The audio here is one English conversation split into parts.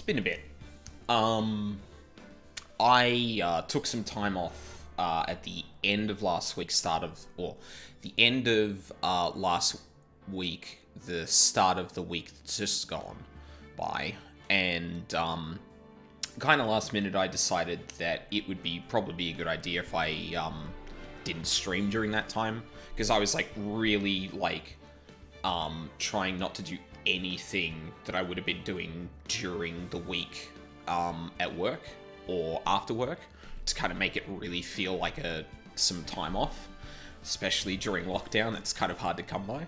been a bit. Um, I took some time off at the end of last week, or the end of last week, the start of the week that's just gone by, and kind of last minute, I decided that it would probably be a good idea if I didn't stream during that time, because I was like really like trying not to do anything that I would have been doing during the week at work or after work to kind of make it really feel like some time off, especially during lockdown. That's kind of hard to come by.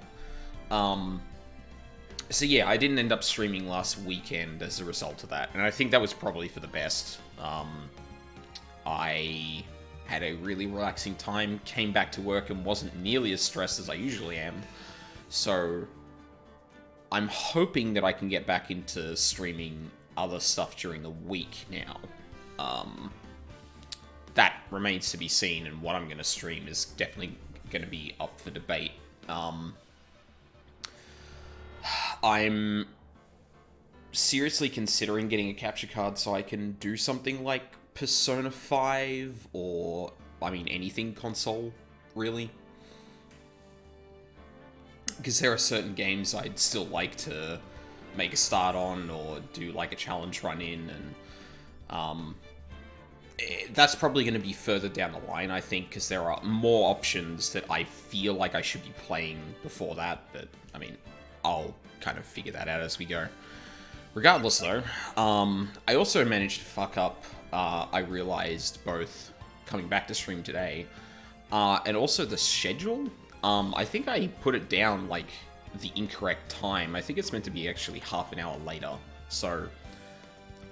So yeah, I didn't end up streaming last weekend as a result of that, and I think that was probably for the best. I had a really relaxing time, came back to work and wasn't nearly as stressed as I usually am. So I'm hoping that I can get back into streaming other stuff during the week now. That remains to be seen, and what I'm going to stream is definitely going to be up for debate. I'm seriously considering getting a capture card so I can do something like Persona 5 or, I mean, anything console, really. Because there are certain games I'd still like to make a start on or do like a challenge run in, and that's probably going to be further down the line, I think, because there are more options that I feel like I should be playing before that, but, I mean, I'll kind of figure that out as we go. Regardless, though, I also managed to fuck up, I realized, both coming back to stream today, and also the schedule. I think I put it down, like, the incorrect time. I think it's meant to be actually half an hour later, so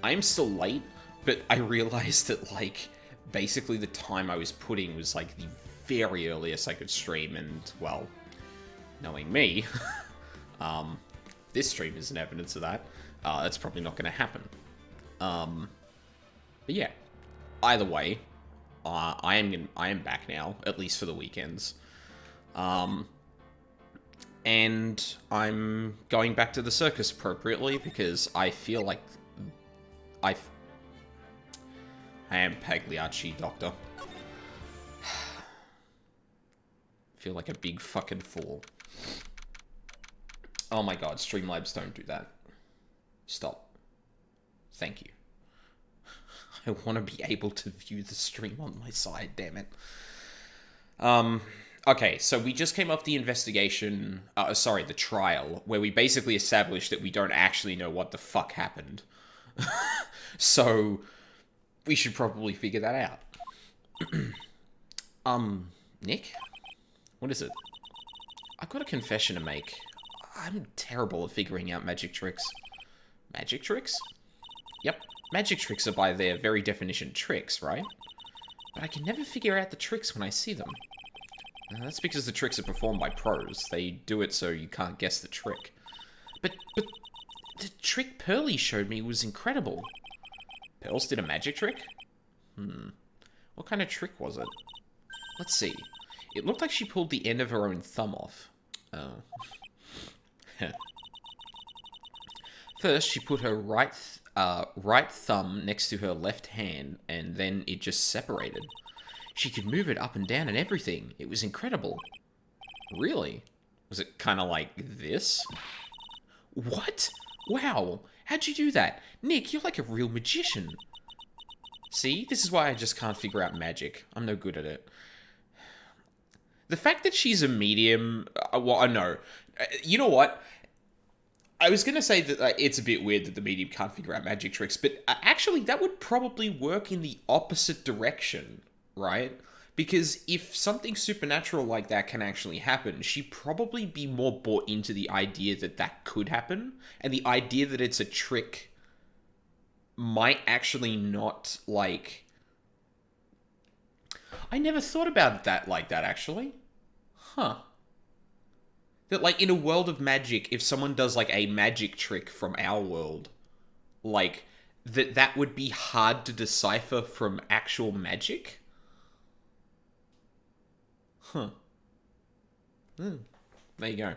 I am still late, but I realized that, like, basically the time I was putting was, like, the very earliest I could stream, and, well, knowing me, this stream isn't evidence of that. That's probably not going to happen. But yeah, either way, I am back now, at least for the weekends. And I'm going back to the circus appropriately because I feel like I am Pagliacci, Doctor. Feel like a big fucking fool. Oh my god, Streamlabs, don't do that. Stop. Thank you. I want to be able to view the stream on my side, damn it. Okay, so we just came off the investigation, the trial, where we basically established that we don't actually know what the fuck happened. So, we should probably figure that out. Nick? What is it? I've got a confession to make. I'm terrible at figuring out magic tricks. Magic tricks? Yep, magic tricks are by their very definition tricks, right? But I can never figure out the tricks when I see them. That's because the tricks are performed by pros. They do it so you can't guess the trick. But the trick Pearly showed me was incredible. Pearls did a magic trick? What kind of trick was it? Let's see. It looked like she pulled the end of her own thumb off. Oh. First, she put her right thumb next to her left hand, and then it just separated. She could move it up and down and everything. It was incredible. Really? Was it kind of like this? What? Wow. How'd you do that? Nick, you're like a real magician. See? This is why I just can't figure out magic. I'm no good at it. The fact that she's a medium... well, I know. You know what? I was going to say that it's a bit weird that the medium can't figure out magic tricks, but actually that would probably work in the opposite direction, right? Because if something supernatural like that can actually happen, she'd probably be more bought into the idea that that could happen, and the idea that it's a trick might actually not, like... I never thought about that like that, actually. Huh. That, like, in a world of magic, if someone does, like, a magic trick from our world, like, that would be hard to decipher from actual magic? Huh. There you go.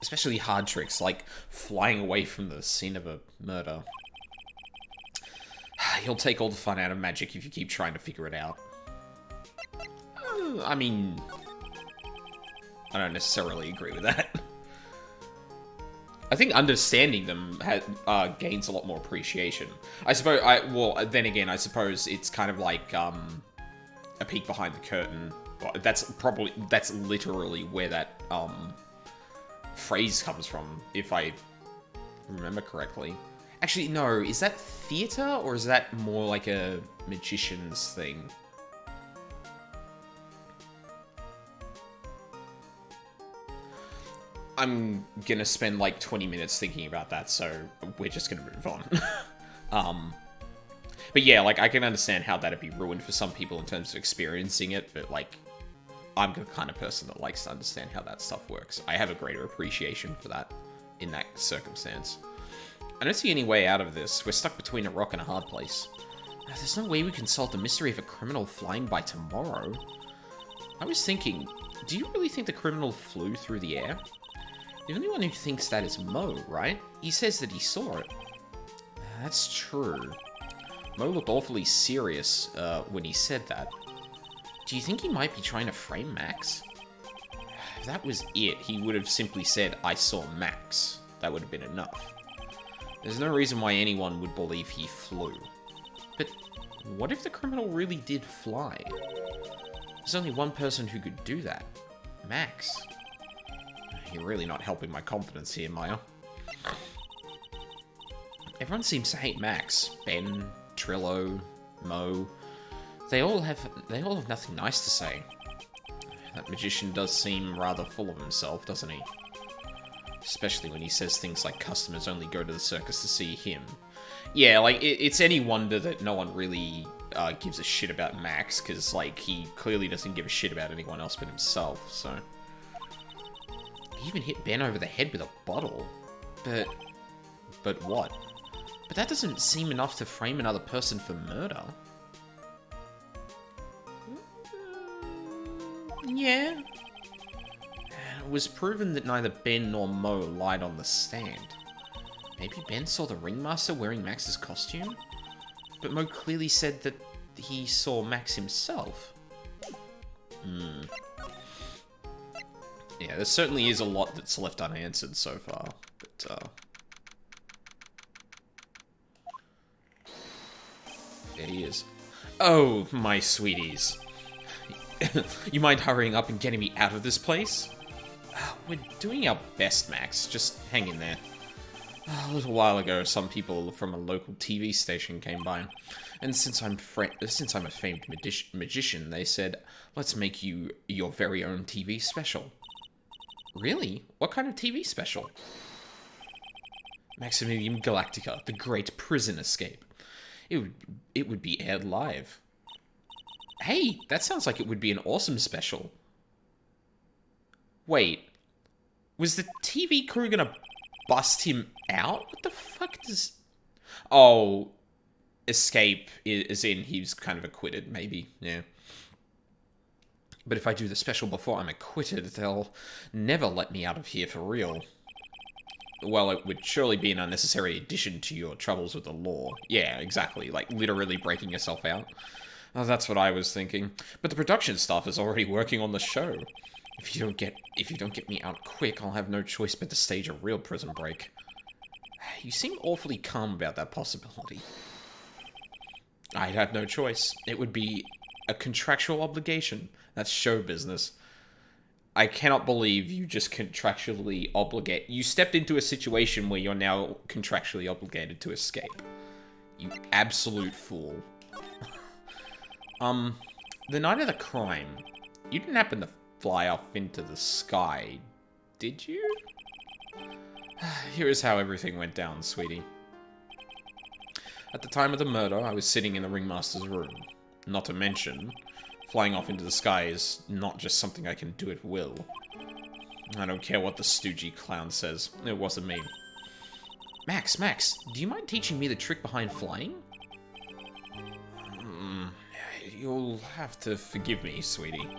Especially hard tricks, like flying away from the scene of a murder. He'll take all the fun out of magic if you keep trying to figure it out. I mean, I don't necessarily agree with that. I think understanding them gains a lot more appreciation. I suppose, well, then again, I suppose it's kind of like a peek behind the curtain. That's literally where that phrase comes from, if I remember correctly. Actually, no, is that theater, or is that more like a magician's thing? I'm gonna spend like 20 minutes thinking about that, so we're just gonna move on. But yeah, like, I can understand how that'd be ruined for some people in terms of experiencing it, but like, I'm the kind of person that likes to understand how that stuff works. I have a greater appreciation for that in that circumstance. I don't see any way out of this. We're stuck between a rock and a hard place. There's no way we can solve the mystery of a criminal flying by tomorrow. I was thinking, do you really think the criminal flew through the air? The only one who thinks that is Mo, right? He says that he saw it. That's true. Mo looked awfully serious when he said that. Do you think he might be trying to frame Max? If that was it, he would have simply said, I saw Max. That would have been enough. There's no reason why anyone would believe he flew. But what if the criminal really did fly? There's only one person who could do that. Max. You're really not helping my confidence here, Maya. Everyone seems to hate Max. Ben, Trillo, Mo. They all have nothing nice to say. That magician does seem rather full of himself, doesn't he? Especially when he says things like customers only go to the circus to see him. Yeah, like, it's any wonder that no one really gives a shit about Max, because, like, he clearly doesn't give a shit about anyone else but himself, so... He even hit Ben over the head with a bottle. But what? But that doesn't seem enough to frame another person for murder. Yeah. It was proven that neither Ben nor Mo lied on the stand. Maybe Ben saw the ringmaster wearing Max's costume? But Mo clearly said that he saw Max himself. Yeah, there certainly is a lot that's left unanswered so far, but, there he is. Oh, my sweeties. You mind hurrying up and getting me out of this place? We're doing our best, Max. Just hang in there. A little while ago, some people from a local TV station came by, and since I'm a famed magician, they said, let's make you your very own TV special. Really? What kind of TV special? Maximilian Galactica, the Great Prison Escape. It would be aired live. Hey, that sounds like it would be an awesome special. Wait, was the TV crew gonna bust him out? What the fuck does... Oh, escape is in he's kind of acquitted, maybe, yeah. But if I do the special before I'm acquitted, they'll never let me out of here for real. Well, it would surely be an unnecessary addition to your troubles with the law. Yeah, exactly, like literally breaking yourself out. Oh, that's what I was thinking. But the production staff is already working on the show. If you don't get me out quick, I'll have no choice but to stage a real prison break. You seem awfully calm about that possibility. I'd have no choice. It would be a contractual obligation. That's show business. I cannot believe you just contractually obligate... You stepped into a situation where you're now contractually obligated to escape. You absolute fool. The night of the crime, you didn't happen to fly off into the sky, did you? Here is how everything went down, sweetie. At the time of the murder, I was sitting in the ringmaster's room. Not to mention, flying off into the sky is not just something I can do at will. I don't care what the stoogey clown says. It wasn't me. Max, do you mind teaching me the trick behind flying? You'll have to forgive me, sweetie.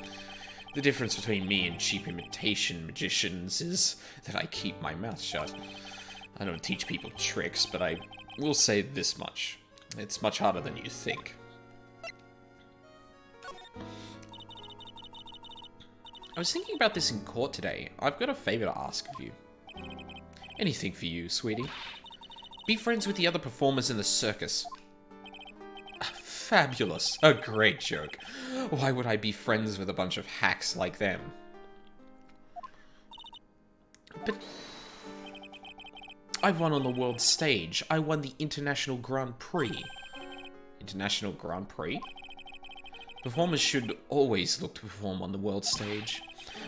The difference between me and cheap imitation magicians is that I keep my mouth shut. I don't teach people tricks, but I will say this much. It's much harder than you think. I was thinking about this in court today. I've got a favor to ask of you. Anything for you, sweetie. Be friends with the other performers in the circus. Fabulous. A great joke. Why would I be friends with a bunch of hacks like them? But I won on the world stage. I won the International Grand Prix. International Grand Prix? Performers should always look to perform on the world stage.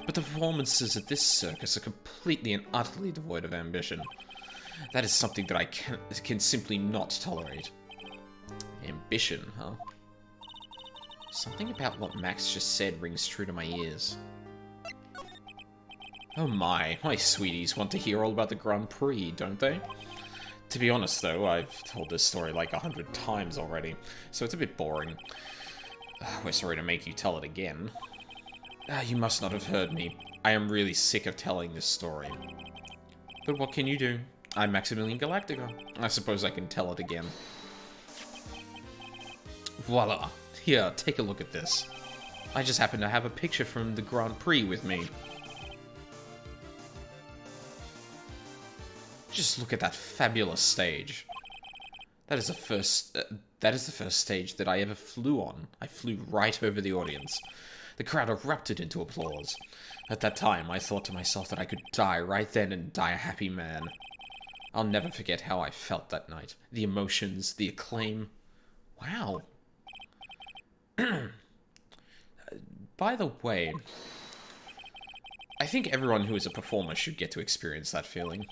But the performances at this circus are completely and utterly devoid of ambition. That is something that I can simply not tolerate. Ambition, huh? Something about what Max just said rings true to my ears. Oh my sweeties want to hear all about the Grand Prix, don't they? To be honest though, I've told this story like 100 times already, so it's a bit boring. We're sorry to make you tell it again. You must not have heard me. I am really sick of telling this story. But what can you do? I'm Maximilian Galactica. I suppose I can tell it again. Voila. Here, take a look at this. I just happen to have a picture from the Grand Prix with me. Just look at that fabulous stage. That is the first stage that I ever flew on. I flew right over the audience. The crowd erupted into applause. At that time, I thought to myself that I could die right then and die a happy man. I'll never forget how I felt that night. The emotions, the acclaim. Wow. By the way, I think everyone who is a performer should get to experience that feeling.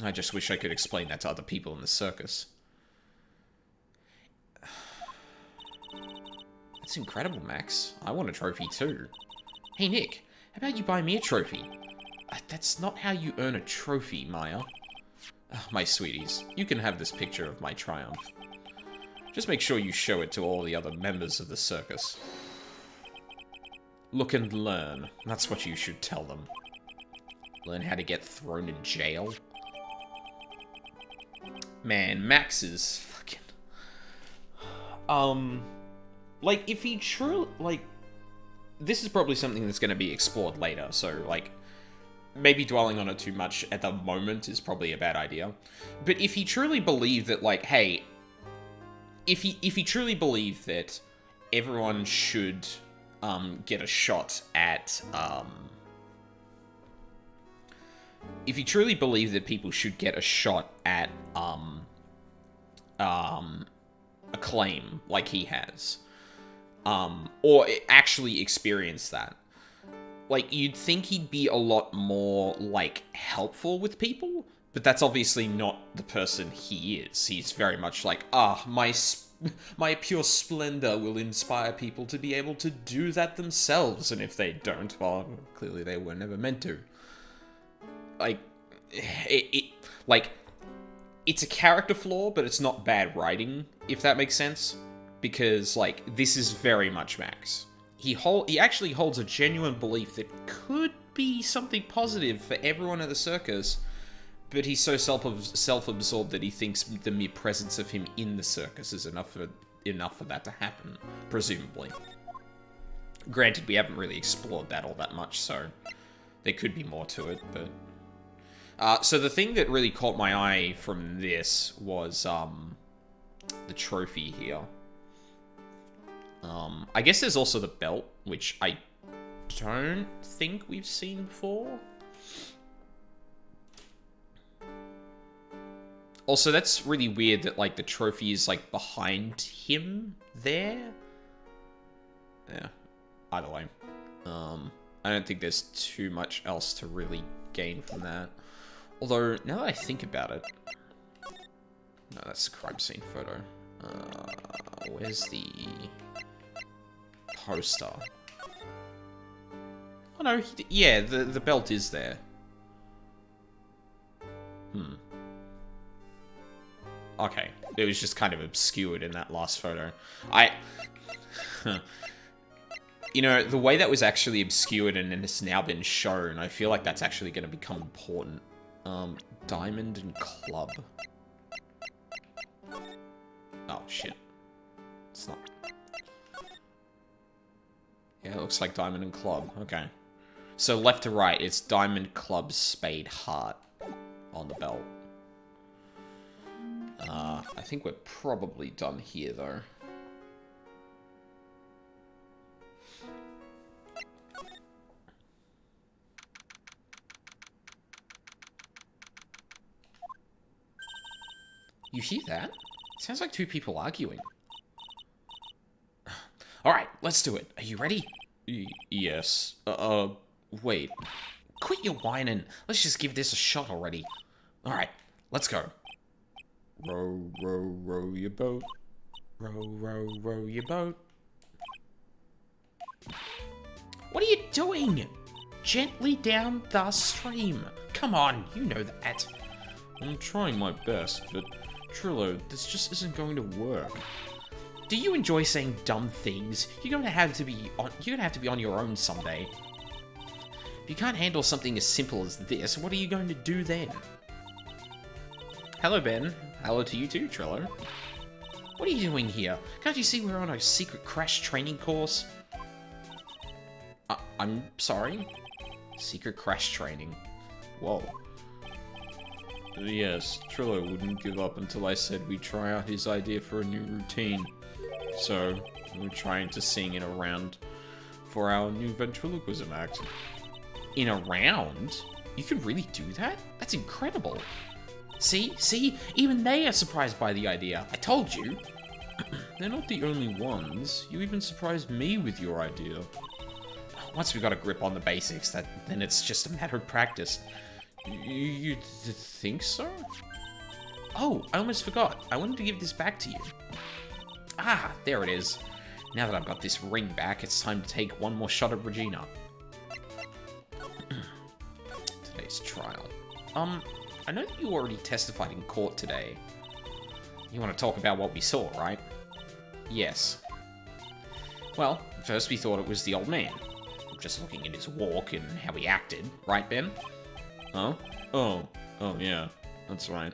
I just wish I could explain that to other people in the circus. That's incredible, Max. I want a trophy too. Hey, Nick, how about you buy me a trophy? That's not how you earn a trophy, Maya. My sweeties, you can have this picture of my triumph. Just make sure you show it to all the other members of the circus. Look and learn. That's what you should tell them. Learn how to get thrown in jail? Man, Max is fucking... Like, if he truly... Like, this is probably something that's going to be explored later, so, like... Maybe dwelling on it too much at the moment is probably a bad idea. But if he truly believed that, like, hey... If he truly believed that everyone should, get a shot at, If he truly believed that people should get a shot at, acclaim, like he has, or actually experience that, like, you'd think he'd be a lot more, like, helpful with people, but that's obviously not the person he is. He's very much like, my pure splendor will inspire people to be able to do that themselves, and if they don't, well, clearly they were never meant to. Like, it's a character flaw, but it's not bad writing, if that makes sense. Because, like, this is very much Max. He actually holds a genuine belief that could be something positive for everyone at the circus, but he's so self-absorbed that he thinks the mere presence of him in the circus is enough for that to happen, presumably. Granted, we haven't really explored that all that much, so there could be more to it, but... so the thing that really caught my eye from this was, the trophy here. I guess there's also the belt, which I don't think we've seen before. Also, that's really weird that, like, the trophy is, like, behind him there. Yeah, either way. I don't think there's too much else to really gain from that. Although, now that I think about it... No, that's a crime scene photo. Where's the... poster? Oh no, yeah, the belt is there. Okay, it was just kind of obscured in that last photo. You know, the way that was actually obscured and it's now been shown, I feel like that's actually going to become important. Diamond and club. Oh, shit. It's not. Yeah, it looks like diamond and club. Okay. So left to right, it's diamond, club, spade, heart on the belt. I think we're probably done here, though. You hear that? Sounds like two people arguing. Alright, let's do it. Are you ready? Yes. Wait. Quit your whining. Let's just give this a shot already. Alright, let's go. Row, row, row your boat. Row, row, row your boat. What are you doing? Gently down the stream. Come on, you know that. I'm trying my best, but Trillo, this just isn't going to work. Do you enjoy saying dumb things? You're gonna have to be on your own someday. If you can't handle something as simple as this, what are you going to do then? Hello, Ben. Hello to you too, Trillo. What are you doing here? Can't you see we're on a secret crash training course? I'm sorry? Secret crash training. Whoa. Yes, Trillo wouldn't give up until I said we'd try out his idea for a new routine. So, we're trying to sing in a round for our new ventriloquism act. In a round? You can really do that? That's incredible. See? Even they are surprised by the idea. I told you. They're not the only ones. You even surprised me with your idea. Once we got a grip on the basics, then it's just a matter of practice. You think so? Oh, I almost forgot. I wanted to give this back to you. Ah, there it is. Now that I've got this ring back, it's time to take one more shot at Regina. Today's trial. I know that you already testified in court today. You want to talk about what we saw, right? Yes. Well, first we thought it was the old man. Just looking at his walk and how he acted, right, Ben? Huh? Oh, yeah, that's right.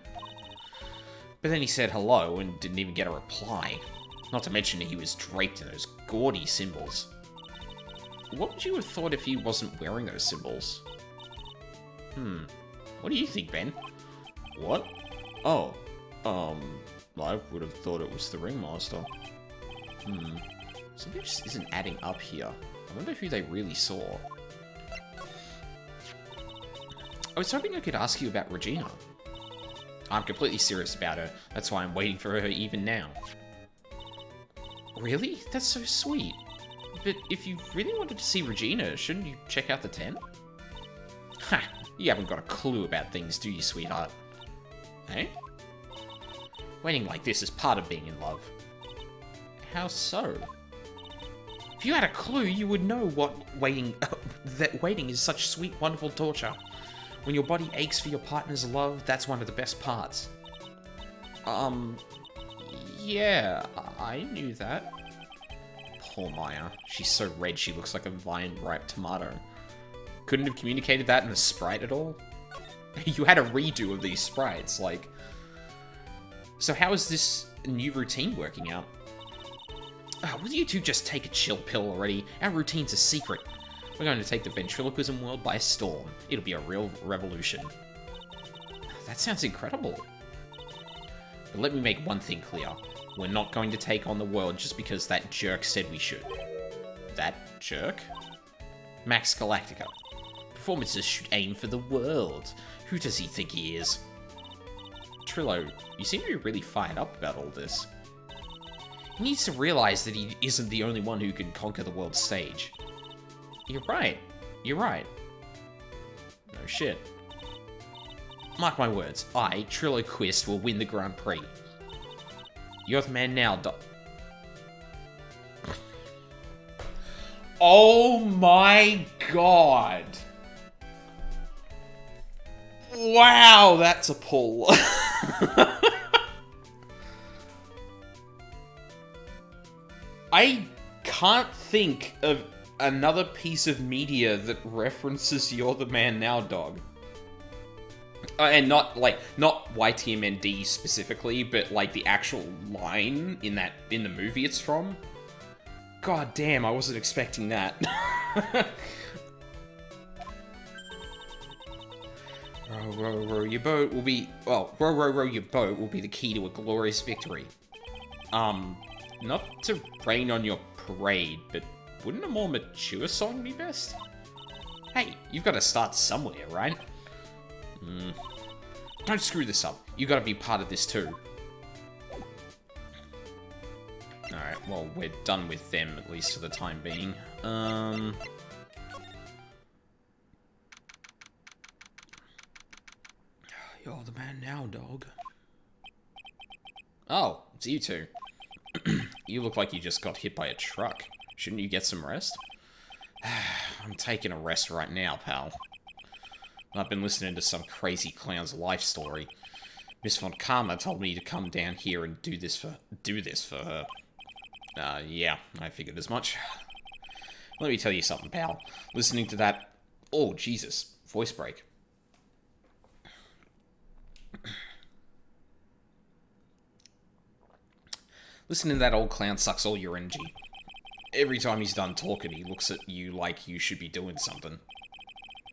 But then he said hello and didn't even get a reply. Not to mention he was draped in those gaudy symbols. What would you have thought if he wasn't wearing those symbols? What do you think, Ben? What? Oh, I would have thought it was the Ringmaster. Something just isn't adding up here. I wonder who they really saw. I was hoping I could ask you about Regina. I'm completely serious about her. That's why I'm waiting for her even now. Really? That's so sweet. But if you really wanted to see Regina, shouldn't you check out the tent? Ha! You haven't got a clue about things, do you, sweetheart? Eh? Waiting like this is part of being in love. How so? If you had a clue, you would know that waiting is such sweet, wonderful torture. When your body aches for your partner's love, that's one of the best parts. Yeah, I knew that. Poor Maya. She's so red she looks like a vine-ripe tomato. Couldn't have communicated that in a sprite at all? You had a redo of these sprites, like... So how is this new routine working out? Will you two just take a chill pill already? Our routine's a secret. We're going to take the ventriloquism world by storm. It'll be a real revolution. That sounds incredible. But let me make one thing clear. We're not going to take on the world just because that jerk said we should. That jerk? Max Galactica. Performances should aim for the world. Who does he think he is? Trillo, you seem to be really fired up about all this. He needs to realize that he isn't the only one who can conquer the world stage. You're right. You're right. No shit. Mark my words, I, Trillo Quist, will win the Grand Prix. You're the man now, Oh my god! Wow, that's a pull. I can't think of another piece of media that references You're the Man Now, dog. And not, like, not YTMND specifically, but, like, the actual line in the movie it's from. God damn, I wasn't expecting that. Row, row, row your boat will be... Well, row, row, row your boat will be the key to a glorious victory. Not to rain on your parade, but wouldn't a more mature song be best? Hey, you've got to start somewhere, right? Don't screw this up. You gotta be part of this too. Alright, well, we're done with them, at least for the time being. You're the man now, dog. Oh, it's you two. You look like you just got hit by a truck. Shouldn't you get some rest? I'm taking a rest right now, pal. I've been listening to some crazy clown's life story. Miss Von Karma told me to come down here and do this for her. Yeah, I figured as much. Let me tell you something, pal. Listening to that... Oh, Jesus. Voice break. Listening to that old clown sucks all your energy. Every time he's done talking, he looks at you like you should be doing something.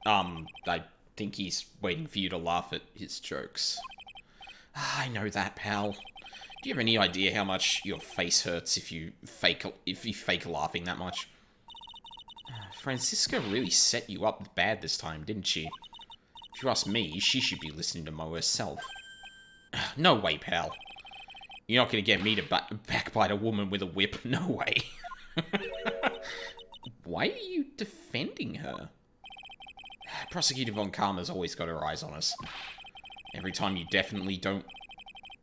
I think he's waiting for you to laugh at his jokes. I know that, pal. Do you have any idea how much your face hurts if you fake laughing that much? Francisca really set you up bad this time, didn't she? If you ask me, she should be listening to Mo herself. No way, pal. You're not gonna get me to backbite a woman with a whip. No way. Why are you defending her? Prosecutor Von Karma's always got her eyes on us. Every time you definitely don't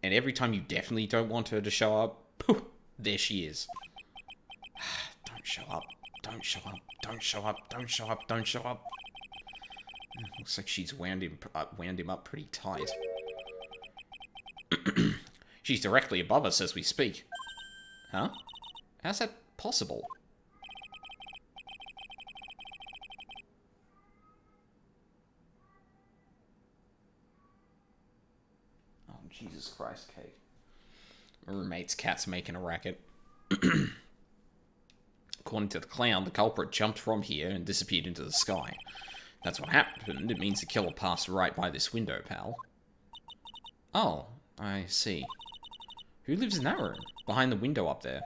want her to show up, poof, there she is. Don't show up. Don't show up. Don't show up. Don't show up. Don't show up. Looks like she's wound him up pretty tight. She's directly above us as we speak. Huh? How's that possible? Oh, Jesus Christ, Kate. My roommate's cat's making a racket. According to the clown, the culprit jumped from here and disappeared into the sky. That's what happened. It means the killer passed right by this window, pal. Oh, I see. Who lives in that room? Behind the window up there.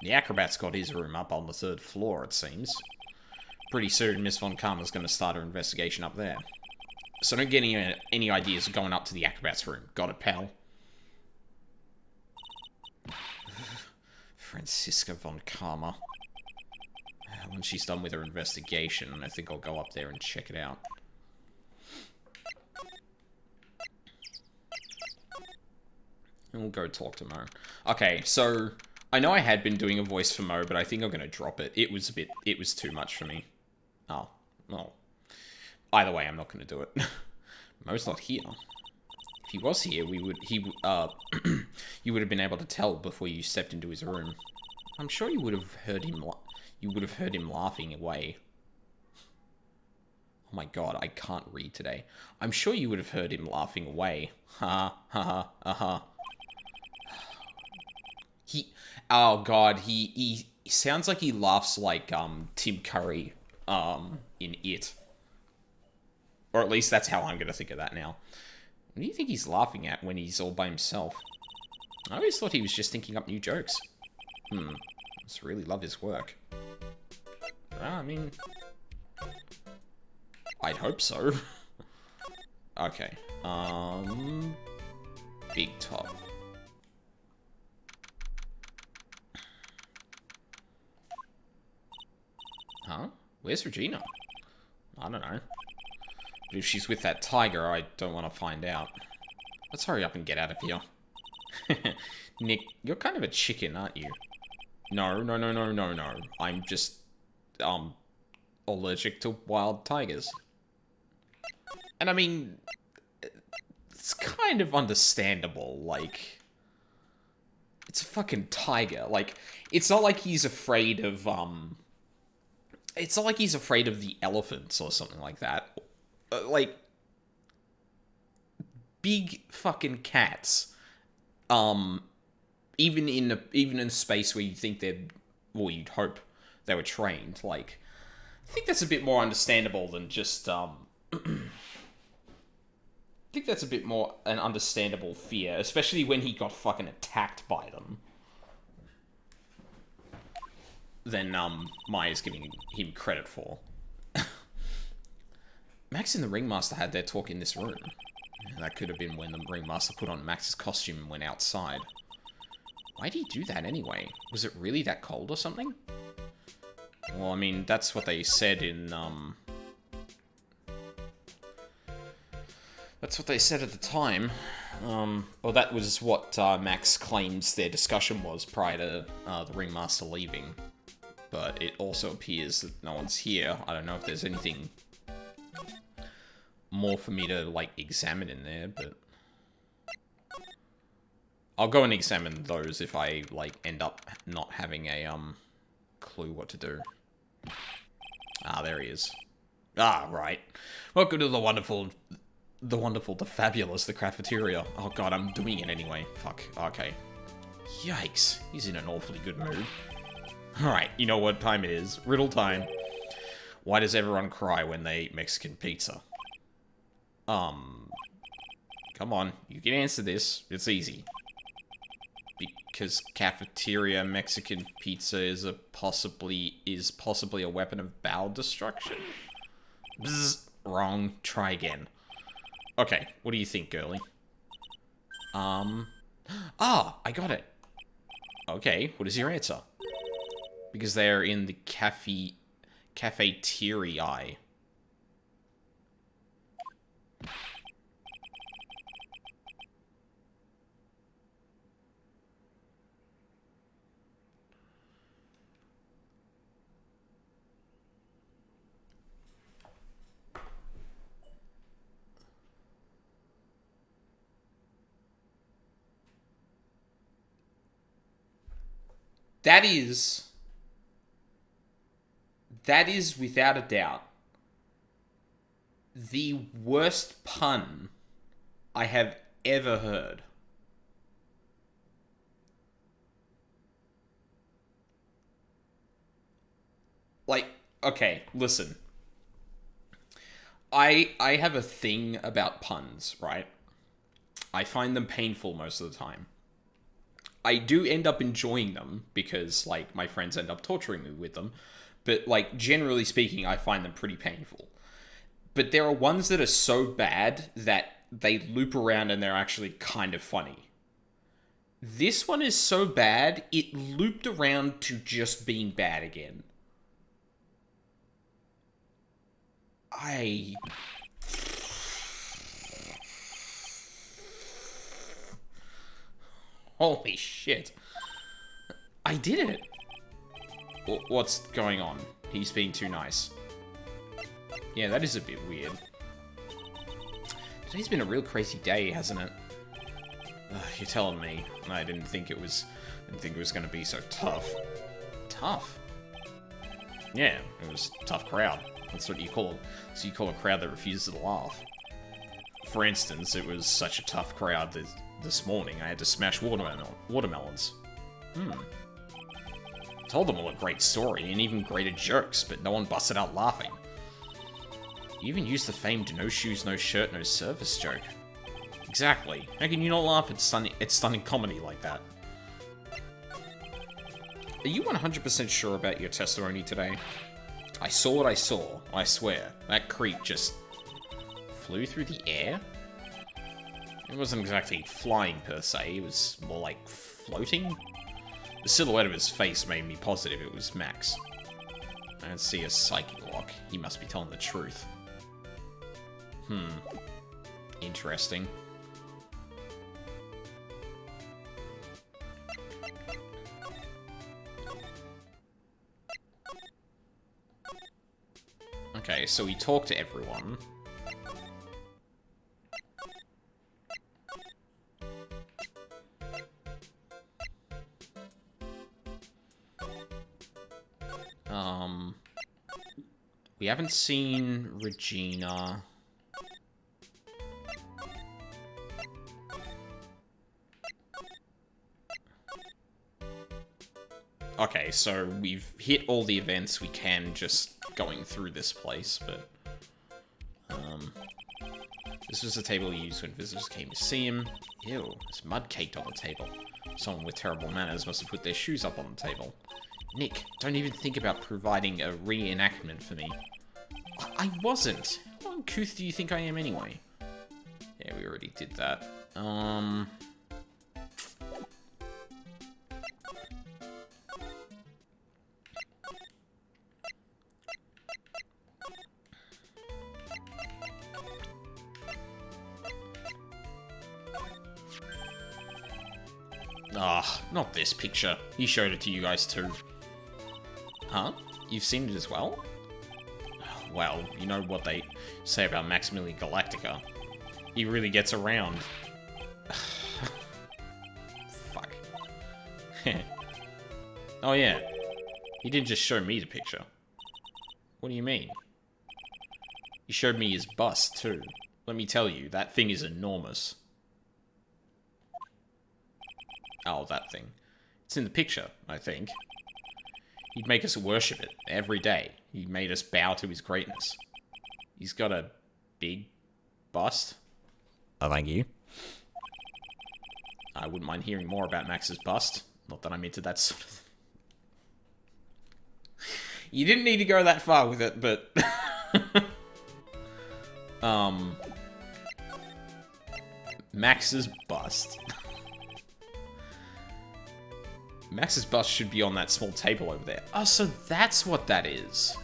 The acrobat's got his room up on the 3rd floor, it seems. Pretty soon, Miss Von Karma's going to start her investigation up there. So don't get any ideas of going up to the acrobat's room. Got it, pal? Francisca Von Karma. When she's done with her investigation, I think I'll go up there and check it out. And we'll go talk to Mo. Okay, so I know I had been doing a voice for Mo, but I think I'm going to drop it. It was too much for me. Oh, well. Either way, I'm not going to do it. Mo's not here. If he was here, you would have been able to tell before you stepped into his room. I'm sure you would have heard him laughing away. Oh my god, I can't read today. I'm sure you would have heard him laughing away. Ha ha ha ha. Oh god, he sounds like he laughs like Tim Curry in It. Or at least that's how I'm gonna think of that now. What do you think he's laughing at when he's all by himself? I always thought he was just thinking up new jokes. Must really love his work. I mean, I'd hope so. Okay. Big top. Huh? Where's Regina? I don't know. But if she's with that tiger, I don't want to find out. Let's hurry up and get out of here. Nick, you're kind of a chicken, aren't you? No. I'm just, allergic to wild tigers. And I mean, it's kind of understandable, like, it's a fucking tiger. Like, it's not like he's afraid of, it's not like he's afraid of the elephants or something like that. Like, big fucking cats. Even in a space where you think they're, well, you'd hope they were trained. Like, I think that's a bit more understandable than just I think that's a bit more an understandable fear, especially when he got fucking attacked by them. Than Maya's giving him credit for. Max and the Ringmaster had their talk in this room. That could have been when the Ringmaster put on Max's costume and went outside. Why'd he do that anyway? Was it really that cold or something? Well, I mean, that's what they said in, that's what they said at the time. Well, that was what Max claims their discussion was prior to the Ringmaster leaving. But it also appears that no one's here. I don't know if there's anything more for me to, like, examine in there, but I'll go and examine those if I, like, end up not having a, clue what to do. Ah, there he is. Ah, right. Welcome to the wonderful, the fabulous, the cafeteria. Oh god, I'm doing it anyway. Fuck, okay. Yikes, he's in an awfully good mood. Alright, you know what time it is. Riddle time. Why does everyone cry when they eat Mexican pizza? Come on, you can answer this. It's easy. Because cafeteria Mexican pizza is possibly a weapon of bowel destruction? Bzz, wrong. Try again. Okay, what do you think, girly? Ah, I got it. Okay, what is your answer? Because they're in the cafeteria. That is without a doubt the worst pun I have ever heard. Like, okay, listen. I have a thing about puns, right? I find them painful most of the time. I do end up enjoying them because, like, my friends end up torturing me with them. But, like, generally speaking, I find them pretty painful. But there are ones that are so bad that they loop around and they're actually kind of funny. This one is so bad, it looped around to just being bad again. Holy shit. I did it. What's going on? He's being too nice. Yeah, that is a bit weird. Today's been a real crazy day, hasn't it? You're telling me. I didn't think it was going to be so tough. Tough? Yeah, it was a tough crowd. That's what you call it. So you call a crowd that refuses to laugh. For instance, it was such a tough crowd that this morning I had to smash watermelons. Told them all a great story and even greater jokes, but no one busted out laughing. You even used the famed no shoes, no shirt, no service joke. Exactly. How can you not laugh at stunning comedy like that? Are you 100% sure about your testimony today? I saw what I saw, I swear. That creep just flew through the air? It wasn't exactly flying per se, it was more like floating? The silhouette of his face made me positive it was Max. I don't see a psychic lock. He must be telling the truth. Interesting. Okay, so we talked to everyone. We haven't seen Regina. Okay, so we've hit all the events we can just going through this place, but... This was the table he used when visitors came to see him. Ew, there's mud caked on the table. Someone with terrible manners must have put their shoes up on the table. Nick, don't even think about providing a reenactment for me. I wasn't. How uncouth do you think I am anyway? Yeah, we already did that. Ah, not this picture. He showed it to you guys too. Huh? You've seen it as well? Well, you know what they say about Maximilian Galactica. He really gets around. Fuck. Oh yeah. He didn't just show me the picture. What do you mean? He showed me his bust too. Let me tell you, that thing is enormous. Oh, that thing. It's in the picture, I think. He'd make us worship it every day. He made us bow to his greatness. He's got a big bust. Oh, thank you. I wouldn't mind hearing more about Max's bust. Not that I'm into that sort of thing. You didn't need to go that far with it, but... Max's bust. Max's bust should be on that small table over there. Oh, so that's what that is.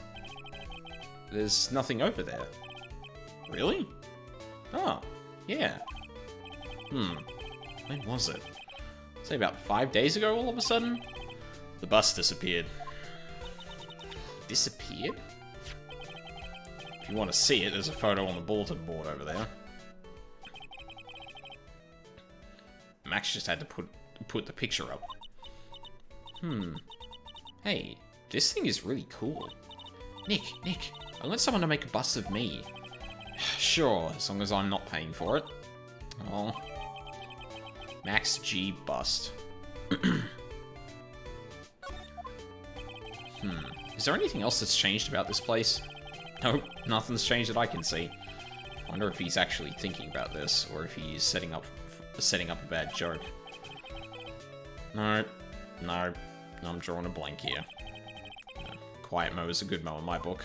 There's nothing over there. Really? Oh, yeah. When was it? Say about 5 days ago all of a sudden? The bust disappeared. Disappeared? If you want to see it, there's a photo on the bulletin board over there. Max just had to put the picture up. Hey, this thing is really cool. Nick, I want someone to make a bust of me. Sure, as long as I'm not paying for it. Oh. Max G bust. Is there anything else that's changed about this place? Nope, nothing's changed that I can see. I wonder if he's actually thinking about this, or if he's setting up a bad joke. No, I'm drawing a blank here. Quiet Mo is a good Mo in my book.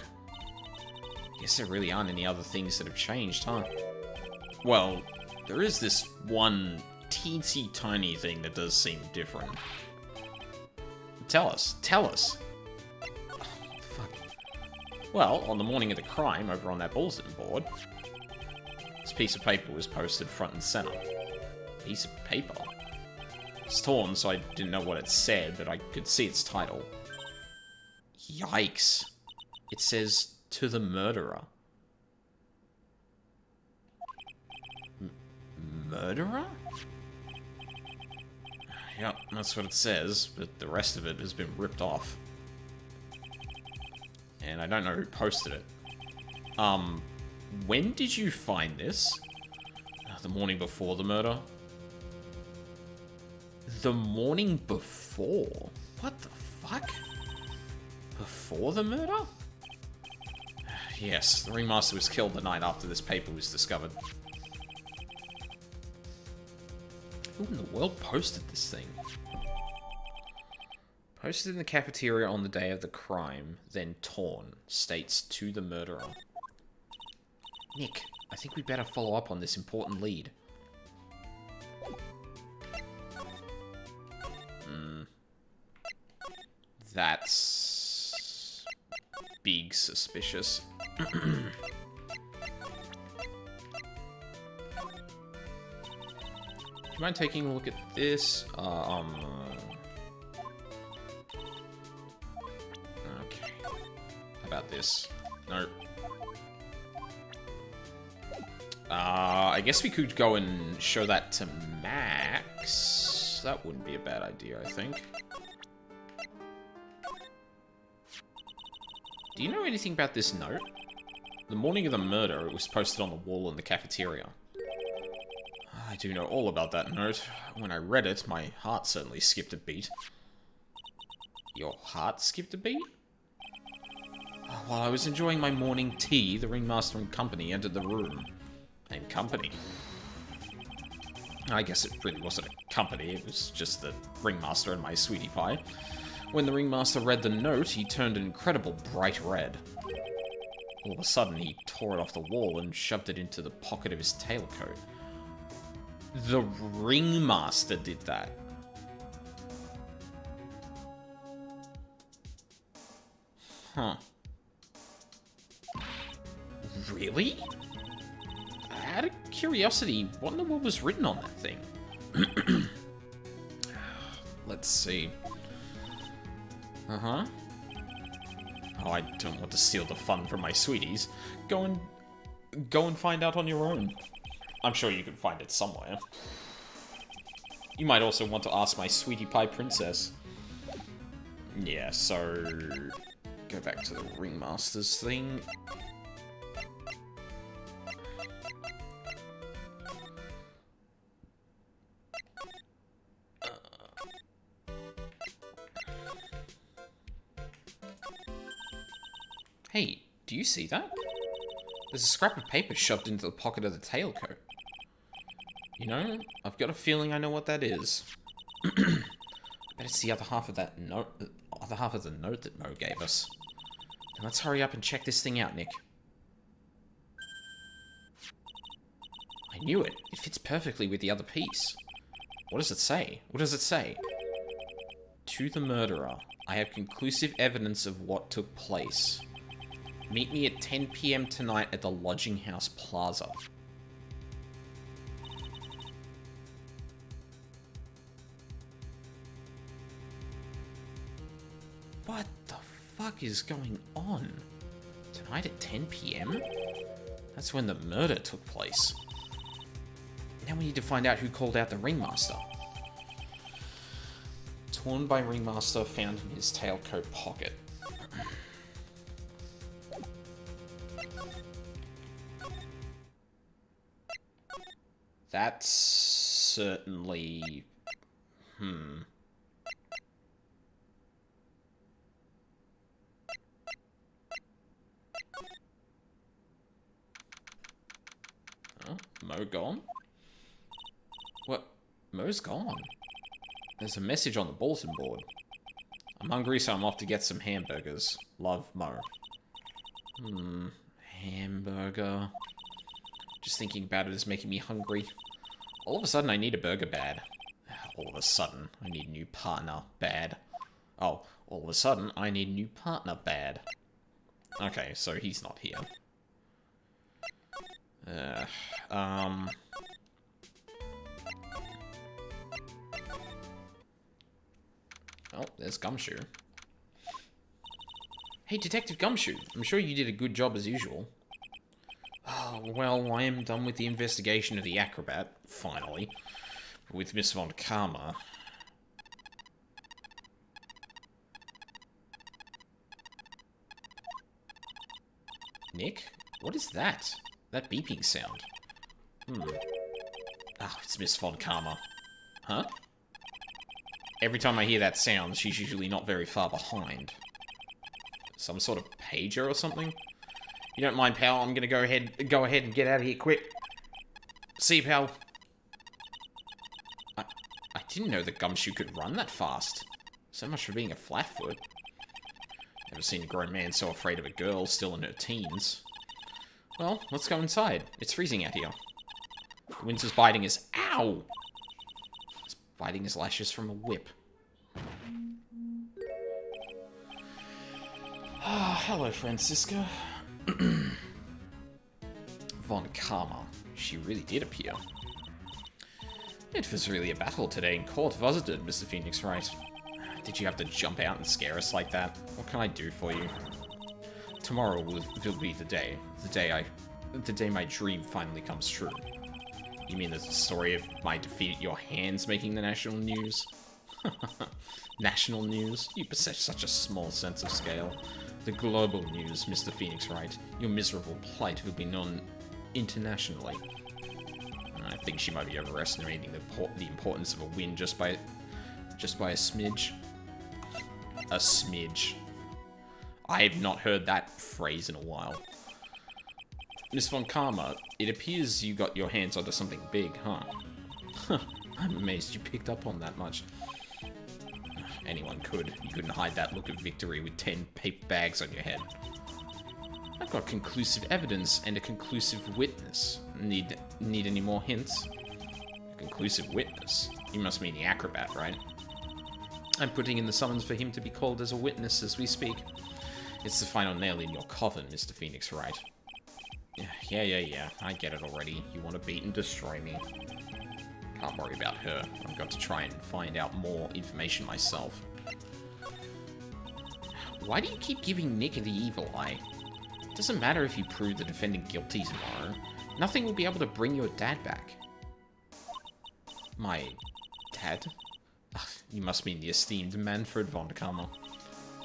Guess there really aren't any other things that have changed, huh? Well, there is this one teensy tiny thing that does seem different. Tell us. Oh, fuck. Well, on the morning of the crime, over on that bulletin board, this piece of paper was posted front and center. Piece of paper? It's torn, so I didn't know what it said, but I could see its title. Yikes. It says, "To the murderer." Murderer? Yep, that's what it says, but the rest of it has been ripped off. And I don't know who posted it. When did you find this? The morning before the murder? The morning before? What the fuck? Before the murder? Yes, the ringmaster was killed the night after this paper was discovered. Who in the world posted this thing? Posted in the cafeteria on the day of the crime, then torn, states "to the murderer." Nick, I think we better follow up on this important lead. That's big suspicious. Do you mind taking a look at this? Okay. How about this? Nope. I guess we could go and show that to Max. That wouldn't be a bad idea, I think. Do you know anything about this note? The morning of the murder, it was posted on the wall in the cafeteria. I do know all about that note. When I read it, my heart certainly skipped a beat. Your heart skipped a beat? While I was enjoying my morning tea, the ringmaster and company entered the room. And company? I guess it really wasn't a company, it was just the ringmaster and my sweetie pie. When the ringmaster read the note, he turned an incredible bright red. All of a sudden, he tore it off the wall and shoved it into the pocket of his tailcoat. The ringmaster did that. Huh. Really? Out of curiosity, what in the world was written on that thing? Let's see. Uh-huh. Oh, I don't want to steal the fun from my sweeties. Go and find out on your own. I'm sure you can find it somewhere. You might also want to ask my sweetie pie princess. Yeah, so... Go back to the ringmaster's thing. Hey, do you see that? There's a scrap of paper shoved into the pocket of the tailcoat. You know, I've got a feeling I know what that is. I bet it's the other half of that note, the other half of the note that Mo gave us. Then let's hurry up and check this thing out, Nick. I knew it. It fits perfectly with the other piece. What does it say? What does it say? To the murderer, I have conclusive evidence of what took place. Meet me at 10 PM tonight at the Lodging House Plaza. What the fuck is going on? Tonight at 10 PM? That's when the murder took place. Now we need to find out who called out the ringmaster. Torn by ringmaster, found in his tailcoat pocket. That's certainly... Huh? Mo gone? What? Mo's gone? There's a message on the bulletin board. I'm hungry, so I'm off to get some hamburgers. Love, Mo. Hamburger... Just thinking about it is making me hungry. All of a sudden, I need a burger bad. All of a sudden, I need a new partner bad. Oh, all of a sudden, I need a new partner bad. Okay, so he's not here. Oh, there's Gumshoe. Hey, Detective Gumshoe. I'm sure you did a good job as usual. Oh, well, I am done with the investigation of the acrobat, finally. With Miss Von Karma. Nick? What is that? That beeping sound. Ah, it's Miss Von Karma. Huh? Every time I hear that sound, she's usually not very far behind. Some sort of pager or something? You don't mind, pal, I'm gonna go ahead and get out of here quick. See you, pal. I didn't know that Gumshoe could run that fast. So much for being a flatfoot. Never seen a grown man so afraid of a girl still in her teens. Well, let's go inside. It's freezing out here. The wind is biting his... Ow! It's biting his lashes from a whip. Ah, hello, Francisca. Von Karma. She really did appear. It was really a battle today in court, wasn't it, Mr. Phoenix Wright? Did you have to jump out and scare us like that? What can I do for you? Tomorrow will be the day. The day my dream finally comes true. You mean the story of my defeat at your hands making the national news? National news? You possess such a small sense of scale. The global news, Mr. Phoenix Wright. Your miserable plight will be known internationally. I think she might be overestimating the importance of a win just by a smidge. A smidge. I have not heard that phrase in a while. Miss Von Karma, it appears you got your hands onto something big, huh? I'm amazed you picked up on that much. Anyone could. You couldn't hide that look of victory with 10 paper bags on your head. I've got conclusive evidence and a conclusive witness. Need any more hints? A conclusive witness? You must mean the acrobat, right? I'm putting in the summons for him to be called as a witness as we speak. It's the final nail in your coffin, Mr. Phoenix Wright. Yeah. I get it already. You want to beat and destroy me. Can't worry about her. I've got to try and find out more information myself. Why do you keep giving Nick the evil eye? It doesn't matter if you prove the defendant guilty tomorrow. Nothing will be able to bring your dad back. My dad? Ugh, you must mean the esteemed Manfred von Karma.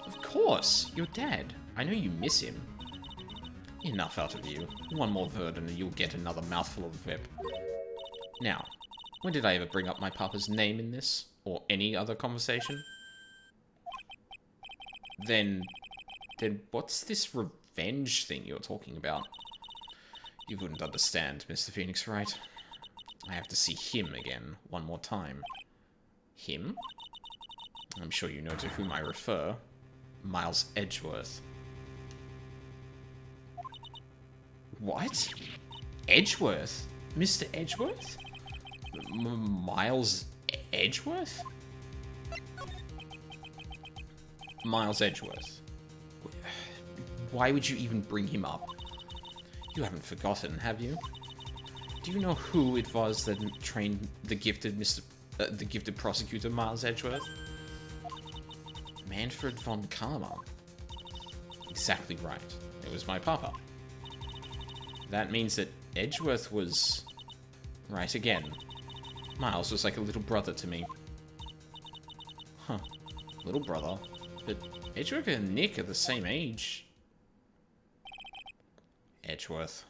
Of course, your dad. I know you miss him. Enough out of you. One more word and you'll get another mouthful of vip. Now, when did I ever bring up my papa's name in this? Or any other conversation? Then what's this revenge thing you're talking about? You wouldn't understand, Mr. Phoenix Wright. I have to see him again, one more time. Him? I'm sure you know to whom I refer. Miles Edgeworth. What? Edgeworth? Mr. Edgeworth? Miles Edgeworth? Miles Edgeworth. Why would you even bring him up? You haven't forgotten, have you? Do you know who it was that trained the gifted prosecutor Miles Edgeworth? Manfred von Karma. Exactly right. It was my papa. That means that Edgeworth was... right again. Miles was like a little brother to me. Huh. Little brother? But Edgeworth and Nick are the same age. Edgeworth.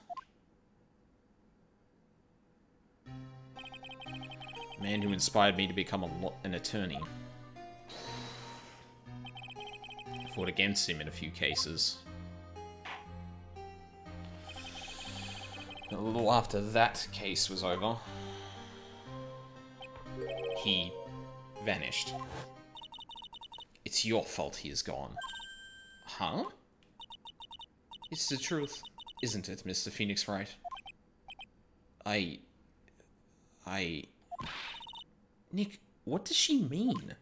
Man who inspired me to become an attorney. I fought against him in a few cases. A little after that case was over, he vanished. It's your fault he is gone. Huh? It's the truth, isn't it, Mr. Phoenix Wright? Nick, what does she mean?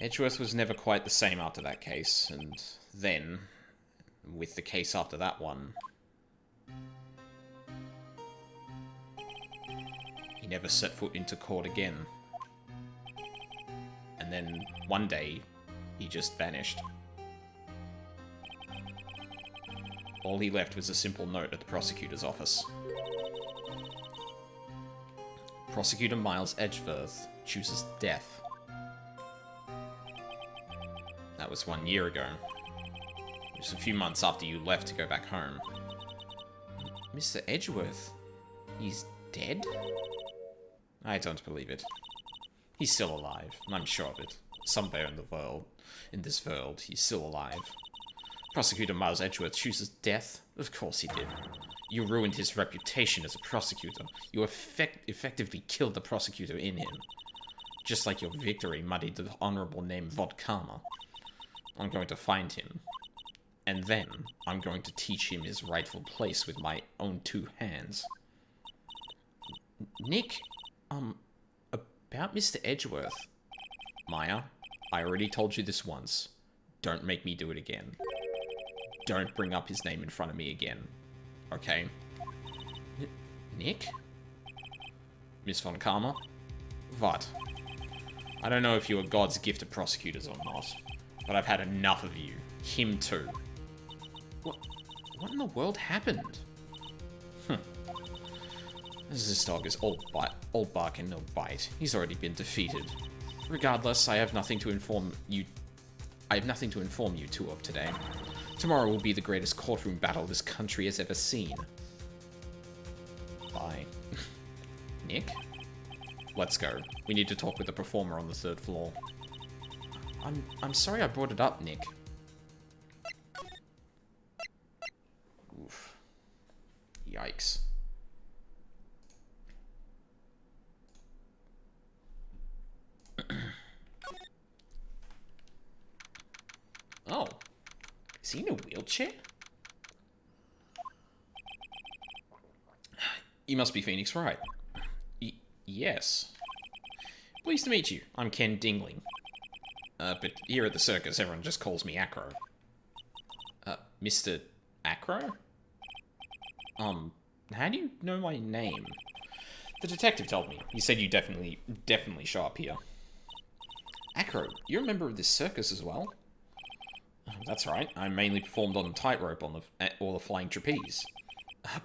Edgeworth was never quite the same after that case, and then, with the case after that one, he never set foot into court again. And then, one day, he just vanished. All he left was a simple note at the prosecutor's office. Prosecutor Miles Edgeworth chooses death. That was 1 year ago. Just a few months after you left to go back home. Mr. Edgeworth? He's dead? I don't believe it. He's still alive, and I'm sure of it. Somewhere in this world, he's still alive. Prosecutor Miles Edgeworth chooses death? Of course he did. You ruined his reputation as a prosecutor. You effectively killed the prosecutor in him. Just like your victory muddied the honorable name von Karma. I'm going to find him. And then, I'm going to teach him his rightful place with my own 2 hands. Nick, about Mr. Edgeworth. Maya, I already told you this once. Don't make me do it again. Don't bring up his name in front of me again. Okay? Nick? Miss von Karma? What? I don't know if you are God's gift to prosecutors or not, but I've had enough of you. Him too. What in the world happened? This dog is all bark and no bite. He's already been defeated. Regardless, I have nothing to inform you two of today. Tomorrow will be the greatest courtroom battle this country has ever seen. Bye. Nick? let's go. We need to talk with the performer on the 3rd floor. I'm sorry I brought it up, Nick. Oof. Yikes. Oh. Is he in a wheelchair? You must be Phoenix Wright. Yes. Pleased to meet you. I'm Ken Dingling. But here at the circus, everyone just calls me Acro. Mr. Acro? How do you know my name? The detective told me. He said you definitely show up here. Acro, you're a member of this circus as well? That's right. I mainly performed on the tightrope or the flying trapeze.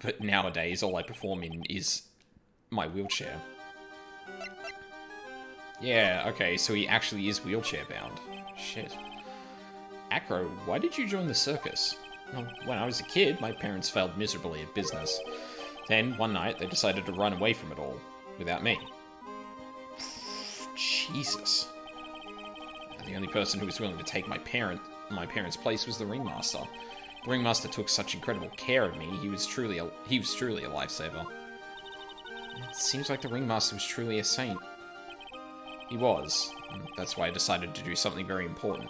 But nowadays, all I perform in is my wheelchair. Yeah, okay, so he actually is wheelchair-bound. Shit. Acro, why did you join the circus? Well, when I was a kid, my parents failed miserably at business. Then, one night, they decided to run away from it all, without me. Jesus. The only person who was willing to take my parents' place was the ringmaster. The ringmaster took such incredible care of me. He was truly a lifesaver. It seems like the ringmaster was truly a saint. He was. That's why I decided to do something very important.